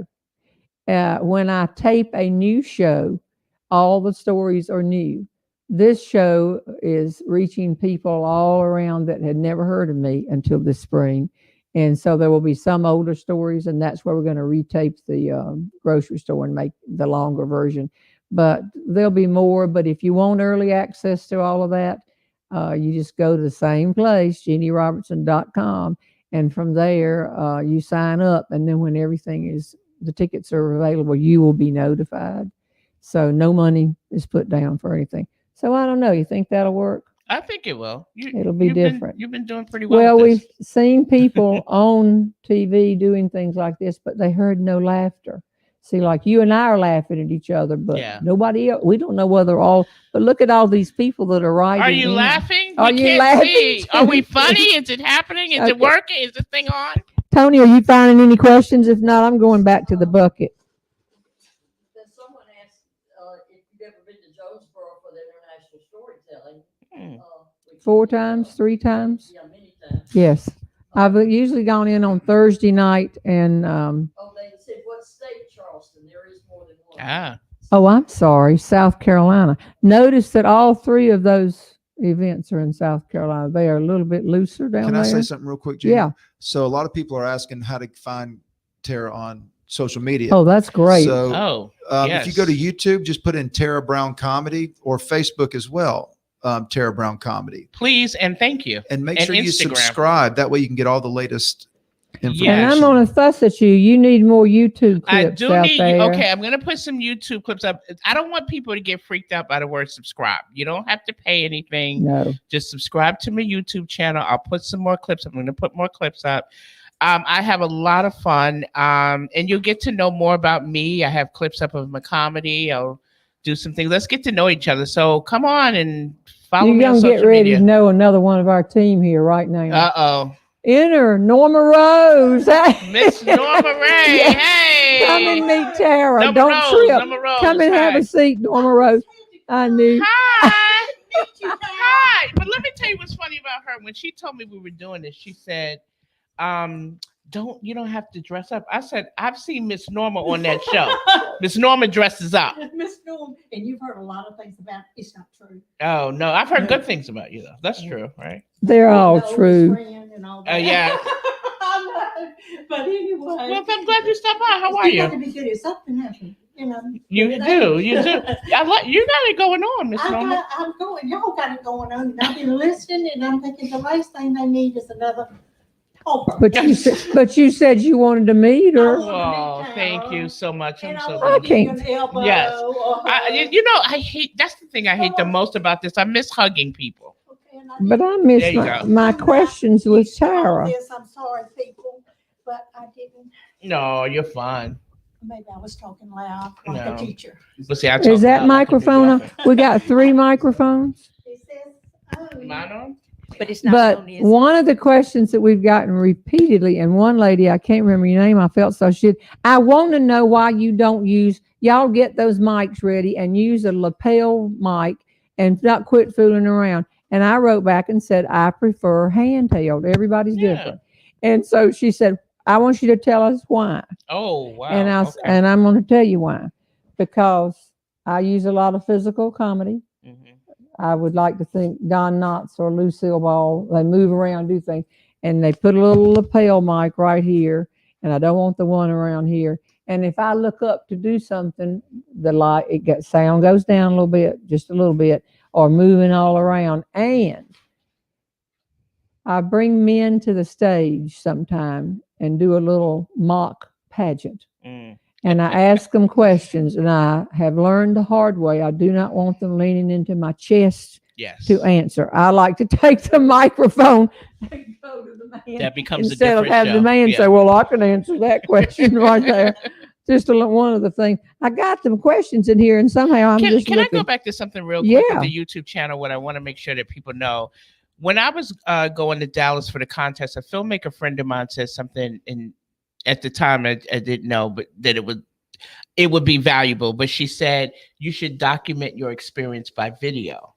When I tape a new show, all the stories are new. This show is reaching people all around that had never heard of me until this spring. And so there will be some older stories, and that's where we're going to retape the grocery store and make the longer version. But there'll be more. But if you want early access to all of that, you just go to the same place, JeanneRobertson.com. And from there, you sign up. And then when the tickets are available, you will be notified. So no money is put down for anything. So I don't know. You think that'll work? I think it will. It'll be different. You've been doing pretty well. Well, we've seen people on TV doing things like this, but they heard no laughter. See, like you and I are laughing at each other, but nobody else. We don't know whether but look at all these people that are writing. Are you laughing? Are you laughing? See. Are we funny? Is it happening? Is it working? Is this thing on? Tony, are you finding any questions? If not, I'm going back to the bucket. Someone asked if you've ever been to Jonesboro for the international storytelling. 4 times, 3 times? Yeah, many times. Yes. I've usually gone in on Thursday night and they said what state, Charleston? There is more than one. I'm sorry, South Carolina. Notice that all 3 of those events are in South Carolina. They are a little bit looser down there. Can I say something real quick, Jeanne? Yeah. So a lot of people are asking how to find Tara on social media. Oh, that's great. So if you go to YouTube, just put in Tara Brown Comedy, or Facebook as well. Tara Brown Comedy. Please and thank you. And make sure you subscribe. That way you can get all the latest information. And I'm going to fuss at you. You need more YouTube clips. I do out need. there. Okay, I'm going to put some YouTube clips up. I don't want people to get freaked out by the word subscribe. You don't have to pay anything. No. Just subscribe to my YouTube channel. I'll put some more clips. I'm going to put more clips up. I have a lot of fun, and you'll get to know more about me. I have clips up of my comedy. I'll do some things. Let's get to know each other. So come on and follow me on social media. You're going to get ready to know another one of our team here right now. Uh-oh. Enter Norma Rose. Miss Norma Ray. Yes. Hey. Come and meet Tara. Norma Don't Rose, trip. Norma Rose. Come and have a seat, Norma Rose. I knew. Hi. Hi. But let me tell you what's funny about her. When she told me we were doing this, she said, You don't have to dress up. I said, I've seen Miss Norma on that show. Miss Norma dresses up. Miss Norma, and you've heard a lot of things about it. It's not true. Oh, no. I've heard good things about you, though. That's true, right? They're all The true. oldest friend and all that. Yeah. I know. But anyway. Well, I'm glad you stopped by. How are You got to you? be good at something, haven't you? You do. You do. You got it going on, Miss Norma. I'm going. Y'all got it going on. And I've been listening, and I'm thinking the last thing they need is another helper. But you said you wanted to meet her. Oh, thank you so much. I'm And I so want to Okay. give you an elbow. Yes. or I hate. That's the thing I hate the most about this. I miss hugging people. Okay, and But I There missed you go. my questions with Tara. I'm sorry, people, but I didn't. No, you're fine. Maybe I was talking loud like No. a teacher. But see, I Is talk that loud like a microphone on? big We got 3 microphones. It says, oh, Am I on? But it's not But on, is it? one of the questions that we've gotten repeatedly, and one lady, I can't remember your name, I felt so shit. I want to know why you don't y'all get those mics ready and use a lapel mic and not quit fooling around. And I wrote back and said, I prefer handheld. Everybody's Yeah. different. And so she said, I want you to tell us why. Oh, wow. And and I'm going to tell you why. Because I use a lot of physical comedy. Mhm. I would like to think Don Knotts or Lucille Ball, they move around, do things, and they put a little lapel mic right here, and I don't want the one around here. And if I look up to do something, sound goes down a little bit, just a little bit, or moving all around. And I bring men to the stage sometime and do a little mock pageant. Mm. And I ask them questions, and I have learned the hard way. I do not want them leaning into my chest Yes. to answer. I like to take the microphone and go to the man That becomes a instead of different having the show. man Yeah. say, well, I can answer that question right there. Just one of the things. I got some questions in here, and somehow I'm just Can I looking. go back to something real quick Yeah. with the YouTube channel? What I want to make sure that people know. When I was going to Dallas for the contest, a filmmaker friend of mine said something, at the time I didn't know, but that it would be valuable. But she said you should document your experience by video.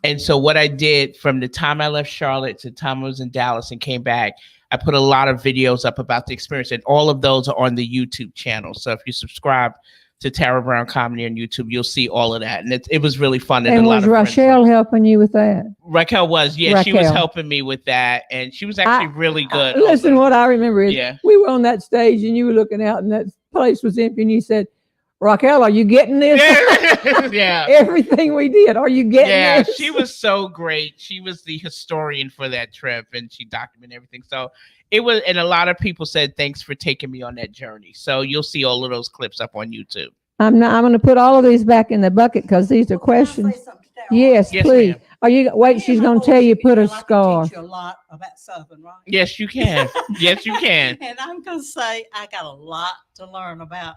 And so what I did from the time I left Charlotte to the time I was in Dallas and came back, I put a lot of videos up about the experience, and all of those are on the YouTube channel. So if you subscribe to Tara Brown Comedy on YouTube, you'll see all of that. And it was really fun. And a lot was of friends Rochelle helping you with that? Raquel was, yeah, she was Raquel. helping me with that, and she was actually really good. Listen, also. what I remember is Yeah. we were on that stage, and you were looking out, and that place was empty, and you said, Raquel, are you getting this? Yeah. Everything we did, are you getting Yeah, this? she was so great. She was the historian for that trip, and she documented everything. So it was, and a lot of people said, thanks for taking me on that journey. So you'll see all of those clips up on YouTube. I'm going to put all of these back in the bucket because these are questions. Yes, Yes, please. ma'am. Are you? Wait, she's going to tell you put a scarf. Teach you a lot about Southern, right? Yes, you can. Yes, you can. And I'm going to say I got a lot to learn about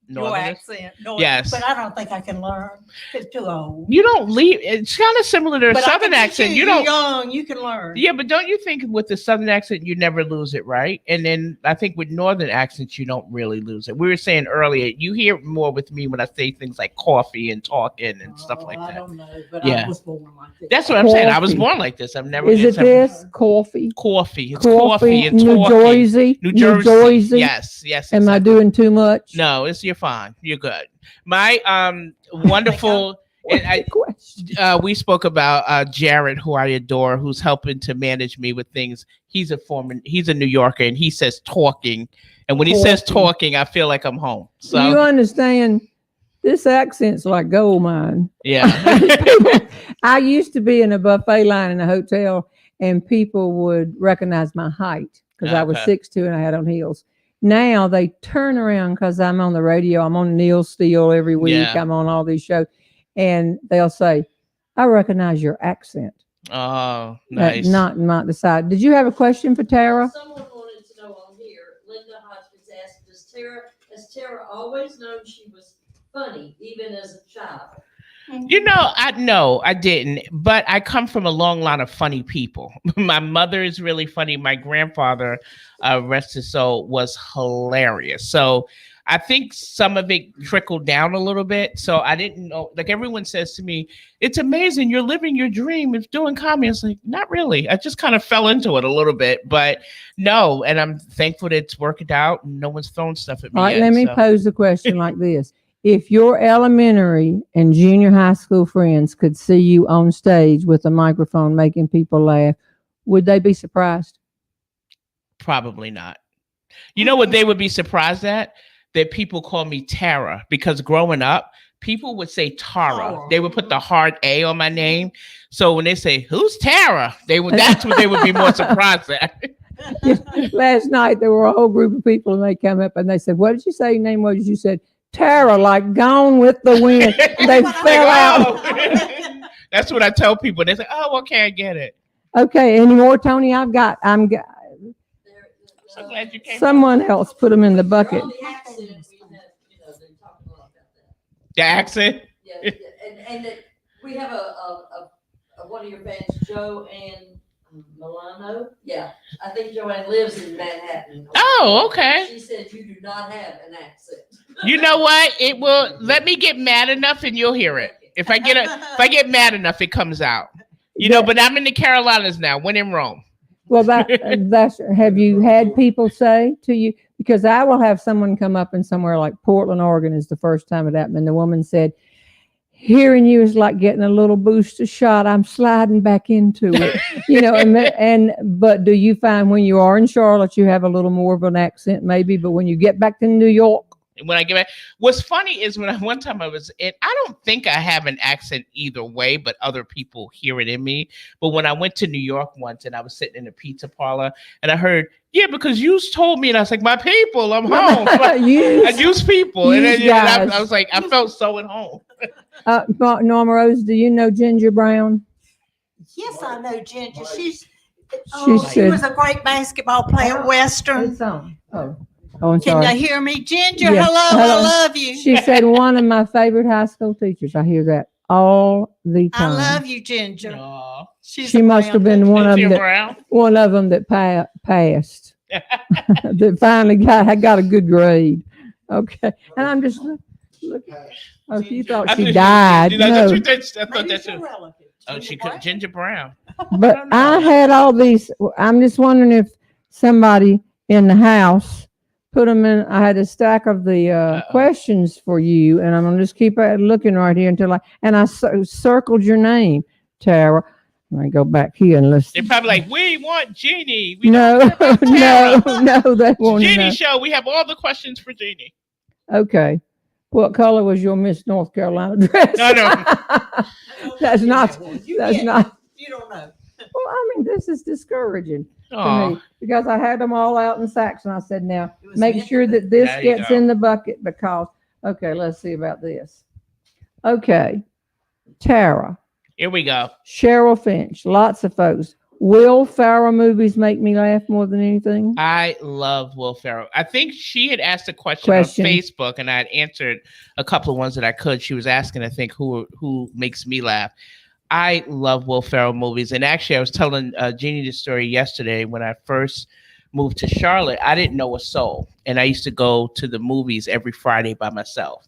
your Northerners? accent. Yes. But I don't think I can learn. It's too old. You don't leave. It's kind of similar to a But I Southern can teach accent. You You're don't. young, you can learn. Yeah, but don't you think with the Southern accent, you never lose it, right? And then I think with Northern accents, you don't really lose it. We were saying earlier, you hear more with me when I say things like coffee and talking and stuff like I that. don't know, but Yeah. I was born like this. That's what I'm saying. I was Coffee. born like this. I've never. Is it it's a- this? Coffee? Coffee. It's coffee. It's New talking. Jersey? New Jersey. Yes. Yes. Am I exactly. doing too much? No, you're fine. You're good. My wonderful. And What's the question? we spoke about Jared, who I adore, who's helping to manage me with things. He's a New Yorker, and he says talking. And when he says talking, I feel like I'm home. So You understand? This accent's like gold mine. yeah. I used to be in a buffet line in a hotel, and people would recognize my height because I was Okay. 6'2" and I had on heels. Now they turn around because I'm on the radio. I'm on Neil Steele every week. Yeah. I'm on all these shows. And they'll say, I recognize your accent. Oh, That's nice. not the side. Did you have a question for Tara? Someone wanted to know on here, Linda Hodgkins asked, has Tara always known she was funny, even as a child? I didn't, but I come from a long line of funny people. My mother is really funny. My grandfather, rest his soul, was hilarious. So I think some of it trickled down a little bit. So I didn't know, like everyone says to me, it's amazing. You're living your dream of doing comedy. I was like, not really. I just kind of fell into it a little bit, but no. And I'm thankful that it's worked out and no one's thrown stuff at me. All right, yet, let me so. pose the question like this. If your elementary and junior high school friends could see you on stage with a microphone making people laugh, would they be surprised? Probably not. You know what they would be surprised at? That people call me Tara, because growing up, people would say Tara. They would put the hard A on my name. So when they say, who's Tara? That's what they would be more surprised at. Last night, there were a whole group of people and they come up and they said, what did you say your name was? You said, Tara, like Gone with the Wind. They fell out. That's what I tell people. They say, oh, okay, I get it. Okay, any more, Tony? I'm So glad you came. Someone else put them in the bucket. The accent, we have, they talk a lot about that. The accent? Yeah, and that we have a one of your fans, Joanne Milano. Yeah, I think Joanne lives in Manhattan. Oh, okay. She said you do not have an accent. You know what? It will. Let me get mad enough, and you'll hear it. If I get mad enough, it comes out. You know. But I'm in the Carolinas now. When in Rome. Well, that's. Have you had people say to you? Because I will have someone come up in somewhere like Portland, Oregon, is the first time it happened, and the woman said, "Hearing you is like getting a little booster shot. I'm sliding back into it." You know, but do you find when you are in Charlotte, you have a little more of an accent, maybe? But when you get back to New York. When I get back, what's funny is one time I was in, I don't think I have an accent either way, but other people hear it in me. But when I went to New York once and I was sitting in a pizza parlor and I heard, yeah, because you told me, and I was like, my people, I'm home. I use people. And then I was like, I felt so at home. Norma Rose, do you know Ginger Brown? Yes, I know Ginger. She said, was a great basketball player at Western. Oh, I'm Can sorry. you hear me? Ginger, Yeah. hello, I love you. She said one of my favorite high school teachers. I hear that all the I time. love you, Ginger. Aww. She must have been one of them that passed. That finally got a good grade. Okay, and I'm just looking. Oh, you thought she died? No. I thought that's oh, she could Ginger Brown. But I had all these. I'm just wondering if somebody in the house put them in. I had a stack of the questions for you, and I'm gonna just keep looking right here until I circled your name, Tara. I go back here and listen. They're probably like, we want Jeannie. No, they won't. Jeannie show. We have all the questions for Jeannie. Okay. What color was your Miss North Carolina dress? No. That's not. You don't know. Well, I mean, this is discouraging to me because I had them all out in sacks, and I said, now make sure that this gets in the bucket because. Okay, let's see about this. Okay, Tara. Here we go. Cheryl Finch. Lots of folks. Will Ferrell movies make me laugh more than anything? I love Will Ferrell. I think she had asked a question on Facebook, and I had answered a couple of ones that I could. She was asking, I think, who makes me laugh. I love Will Ferrell movies. And actually, I was telling Jeannie the story yesterday. When I first moved to Charlotte, I didn't know a soul. And I used to go to the movies every Friday by myself.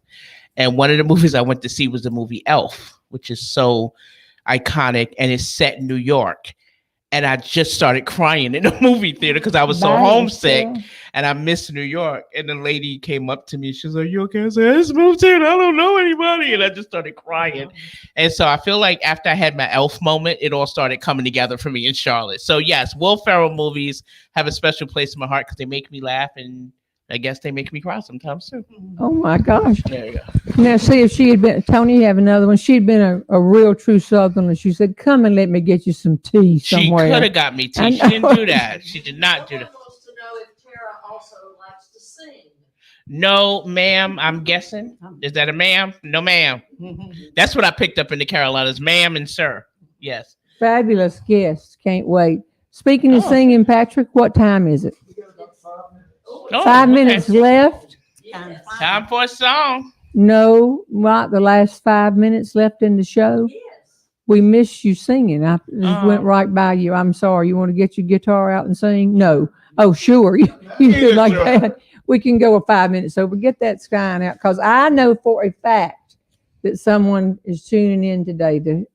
And one of the movies I went to see was the movie Elf, which is so iconic and is set in New York. And I just started crying in the movie theater because I was so homesick and I missed New York. And the lady came up to me. She was like, you okay? I said, I just moved here and I don't know anybody. And I just started crying. And so I feel like after I had my Elf moment, it all started coming together for me in Charlotte. So yes, Will Ferrell movies have a special place in my heart because they make me laugh. And I guess they make me cry sometimes too. Oh my gosh. There you go. Now see if she had been, Tony, you have another one. She'd been a real true Southerner. She said, come and let me get you some tea somewhere. She could have got me tea. She didn't do that. She did not do that. Wants to know if Tara also likes to sing. No, ma'am. I'm guessing. Is that a ma'am? No, ma'am. That's what I picked up in the Carolinas. Ma'am and sir. Yes. Fabulous guest. Can't wait. Speaking of singing, Patrick, what time is it? 5 minutes left. Time for a song. No, not the last 5 minutes left in the show. Yes. We missed you singing. I just went right by you. I'm sorry. You want to get your guitar out and sing? No. Oh, sure. You did like that. we can go 5 minutes over. Get that sign out, because I know for a fact that someone is tuning in today to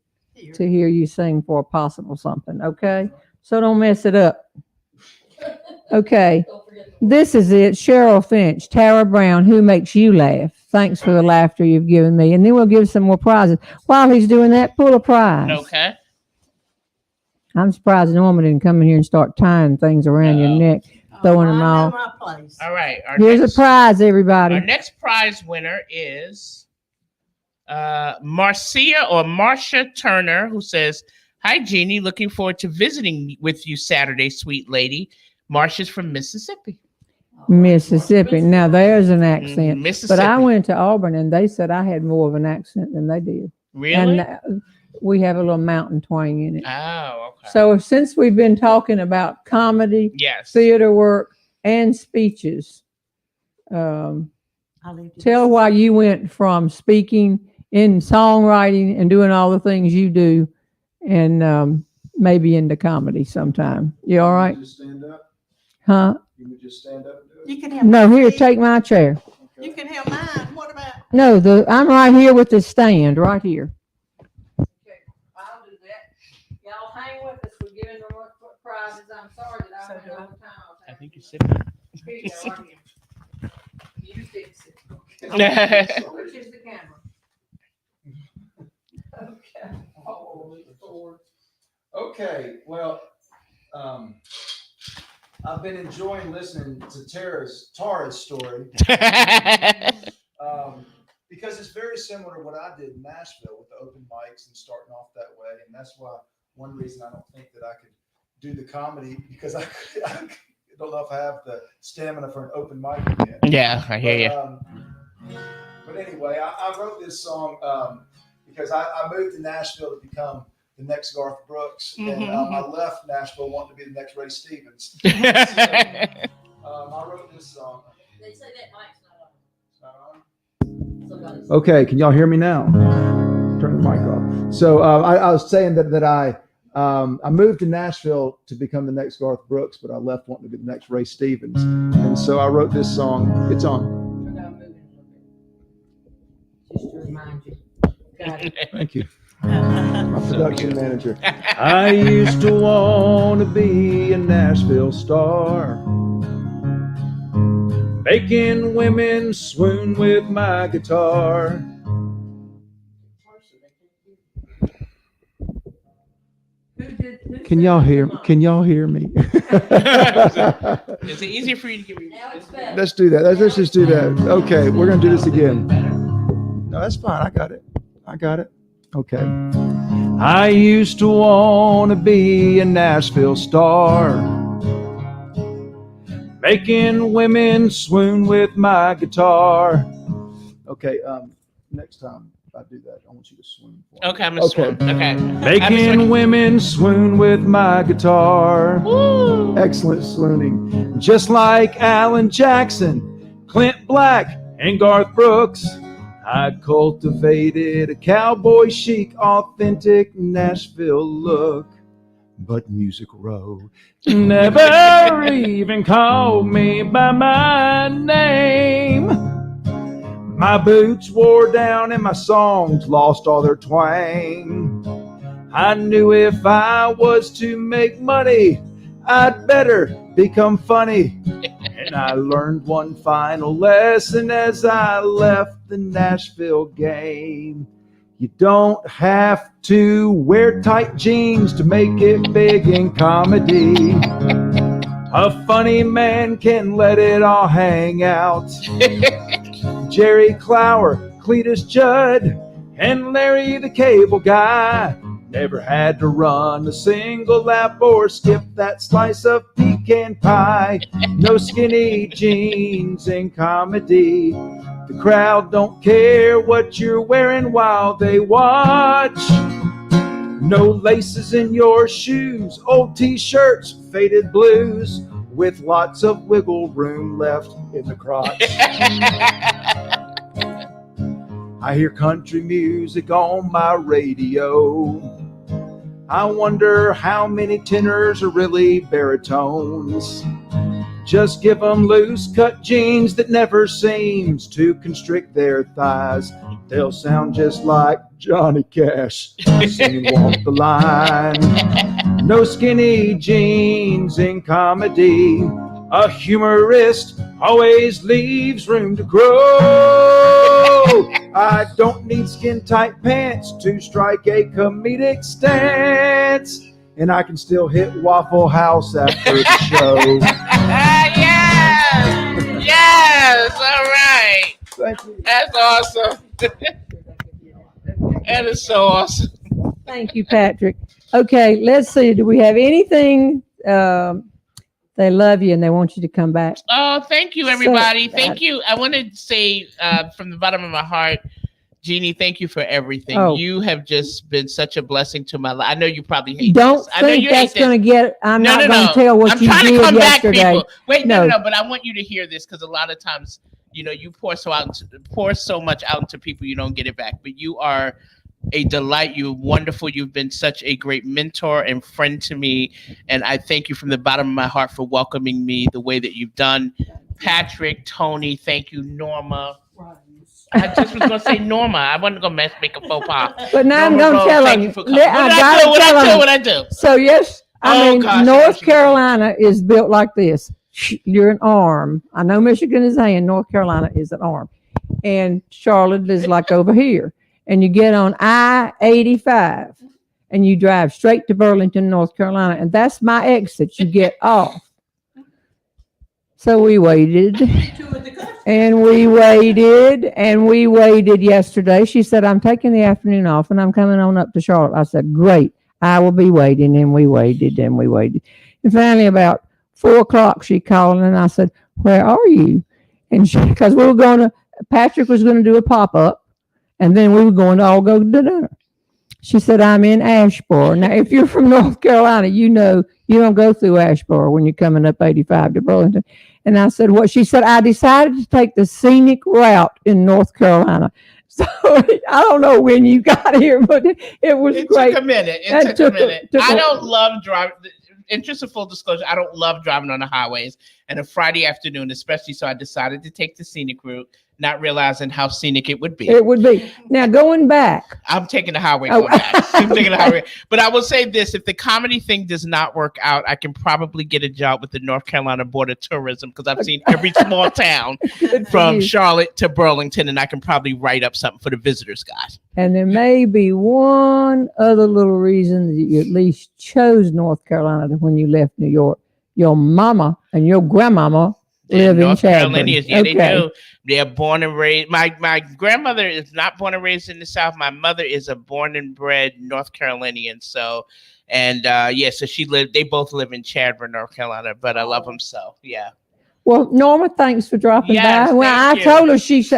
hear you sing for a possible something. Okay, so don't mess it up. Okay, this is it. Cheryl Finch, Tara Brown, who makes you laugh? Thanks for the laughter you've given me. And then we'll give some more prizes. While he's doing that, pull a prize. Okay. I'm surprised Norma didn't come in here and start tying things around your neck, throwing them I know all. my place. All right. Here's a prize, everybody. Our next prize winner is Marcia Turner, who says, "Hi, Jeannie. Looking forward to visiting with you Saturday, sweet lady." Marcia's from Mississippi. Mississippi. Now there's an accent. Mississippi. But I went to Auburn and they said I had more of an accent than they did. Really? And we have a little mountain twang in it. Oh, okay. So since we've been talking about comedy, yes, theater work, and speeches, tell why you went from speaking in songwriting and doing all the things you do and maybe into comedy sometime. You all right? Just stand up. Huh? You would just stand up and do it? You can have No, mine. here, take my chair. You can have mine. What about? No, I'm right here with the stand, right here. Okay, I'll do that. Y'all hang with us. We're giving them prizes. I'm sorry that I went over time. I think you're sitting. Here you go, right here. You fix it. Which is the camera? Okay. Oh, Lord. Okay, well, I've been enjoying listening to Tara's story because it's very similar to what I did in Nashville with the open mics and starting off that way. And that's why one reason I don't think that I could do the comedy, because I don't know if I have the stamina for an open mic again. Yeah, I hear you. But anyway, I wrote this song because I moved to Nashville to become the next Garth Brooks, and I left Nashville wanting to be the next Ray Stevens. So, I wrote this song. They say that mic's not on. Okay, can y'all hear me now? Turn the mic off. So I was saying that I moved to Nashville to become the next Garth Brooks, but I left wanting to be the next Ray Stevens, and so I wrote this song. It's on. Just to remind you. Got it. Thank you. My production manager. I used to want to be a Nashville star, making women swoon with my guitar. Can y'all hear me? Is it easier for you to get me? Let's do that. Let's just do that. Okay, we're gonna do this again. No, that's fine. I got it. Okay. I used to want to be a Nashville star, making women swoon with my guitar. Okay, next time I do that, I want you to swoon for me. Okay, I'm gonna swoon. Okay. Making women swoon with my guitar. Woo! Excellent swooning. Just like Alan Jackson, Clint Black, and Garth Brooks, I cultivated a cowboy chic, authentic Nashville look. But Music Row never even called me by my name. My boots wore down and my songs lost all their twang. I knew if I was to make money, I'd better become funny. And I learned one final lesson as I left the Nashville game. You don't have to wear tight jeans to make it big in comedy. A funny man can let it all hang out. Jerry Clower, Cletus Judd, and Larry the Cable Guy never had to run a single lap or skip that slice of pecan pie. No skinny jeans in comedy. The crowd don't care what you're wearing while they watch. No laces in your shoes, old t-shirts, faded blues, with lots of wiggle room left in the crotch. I hear country music on my radio. I wonder how many tenors are really baritones. Just give them loose cut jeans that never seems to constrict their thighs. They'll sound just like Johnny Cash singing Walk the Line. No skinny jeans in comedy. A humorist always leaves room to grow. I don't need skin-tight pants to strike a comedic stance. And I can still hit Waffle House after the show. Yes! Yes! All right. Thank you. That's awesome. That is so awesome. Thank you, Patrick. Okay, let's see. Do we have anything? They love you and they want you to come back. Oh, thank you, everybody. Thank you. I want to say from the bottom of my heart, Jeannie, thank you for everything. Oh. You have just been such a blessing to my life. I know you probably hate Don't this. I know think you that's hate going to this. get. I'm No, not no, going no. to tell what I'm you trying to did come yesterday. back, people. Wait, No. no, but I want you to hear this because a lot of times, you know, you pour so much out into people, you don't get it back. But you are a delight. You're wonderful. You've been such a great mentor and friend to me. And I thank you from the bottom of my heart for welcoming me the way that you've done. Patrick, Tony, thank you, Norma. I just was going to say Norma. I wasn't going to make a faux pas. But now Norma I'm going to Rose, tell thank him. you for coming. What I do? So yes, I Oh, mean, gosh, I North know she- Carolina is built like this. You're an arm. I know Michigan is saying North Carolina is an arm, and Charlotte is like over here. And you get on I-85 and you drive straight to Burlington, North Carolina, and that's my exit. You get off. So we waited. And we waited yesterday. She said, I'm taking the afternoon off and I'm coming on up to Charlotte. I said, great, I will be waiting. And we waited. And finally about 4:00, she called and I said, where are you? And because Patrick was going to do a pop-up and then we were going to all go to dinner. She said, I'm in Asheboro. Now, if you're from North Carolina, you know you don't go through Asheboro when you're coming up 85 to Burlington. And I said, what? She said, I decided to take the scenic route in North Carolina. So I don't know when you got here, but it was great. It took a minute. It took a minute. I don't love driving. In just a full disclosure, I don't love driving on the highways. And a Friday afternoon, especially, so I decided to take the scenic route, not realizing how scenic it would be. It would be. Now, going back. I'm taking the highway going back. I'm taking the highway. But I will say this, if the comedy thing does not work out, I can probably get a job with the North Carolina Board of Tourism because I've seen every small town from Charlotte to Burlington, and I can probably write up something for the visitors guide. And there may be one other little reason that you at least chose North Carolina when you left New York. Your mama and your grandmama live in North Chadbourne. Carolinians, yeah, they do. They're born and raised. My grandmother is not born and raised in the South. My mother is a born and bred North Carolinian. So, and so they both live in Chadbourne, North Carolina. But I love them so. Yeah. Well, Norma, thanks for dropping Yes, by. Well, thank I you. told her,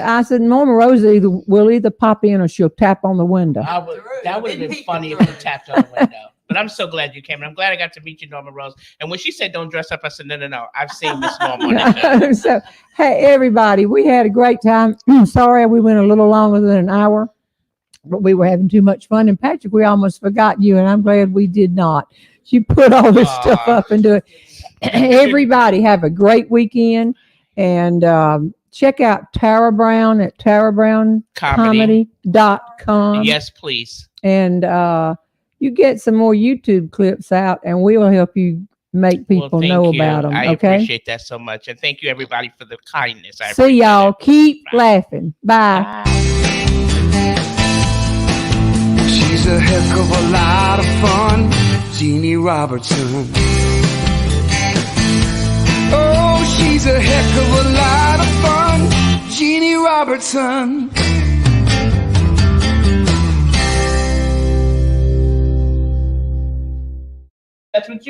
I said, Norma Rose will either pop in or she'll tap on the window. That would have been funny if you tapped on the window. But I'm so glad you came, and I'm glad I got to meet you, Norma Rose. And when she said don't dress up, I said, no. I've seen Miss Norma on that show. So, hey, everybody, we had a great time. Sorry we went a little longer than an hour, but we were having too much fun. And Patrick, we almost forgot you, and I'm glad we did not. You put all this stuff up into it. Everybody have a great weekend, and check out Tara Brown at tarabrown.comedy.com. Yes, please. And you get some more YouTube clips out, and we will help you make people know about them. I Okay. appreciate that so much. And thank you, everybody, for the kindness. See y'all. Keep laughing. Bye. She's a heck of a lot of fun, Jeanne Robertson. Oh, she's a heck of a lot of fun, Jeanne Robertson. That's what you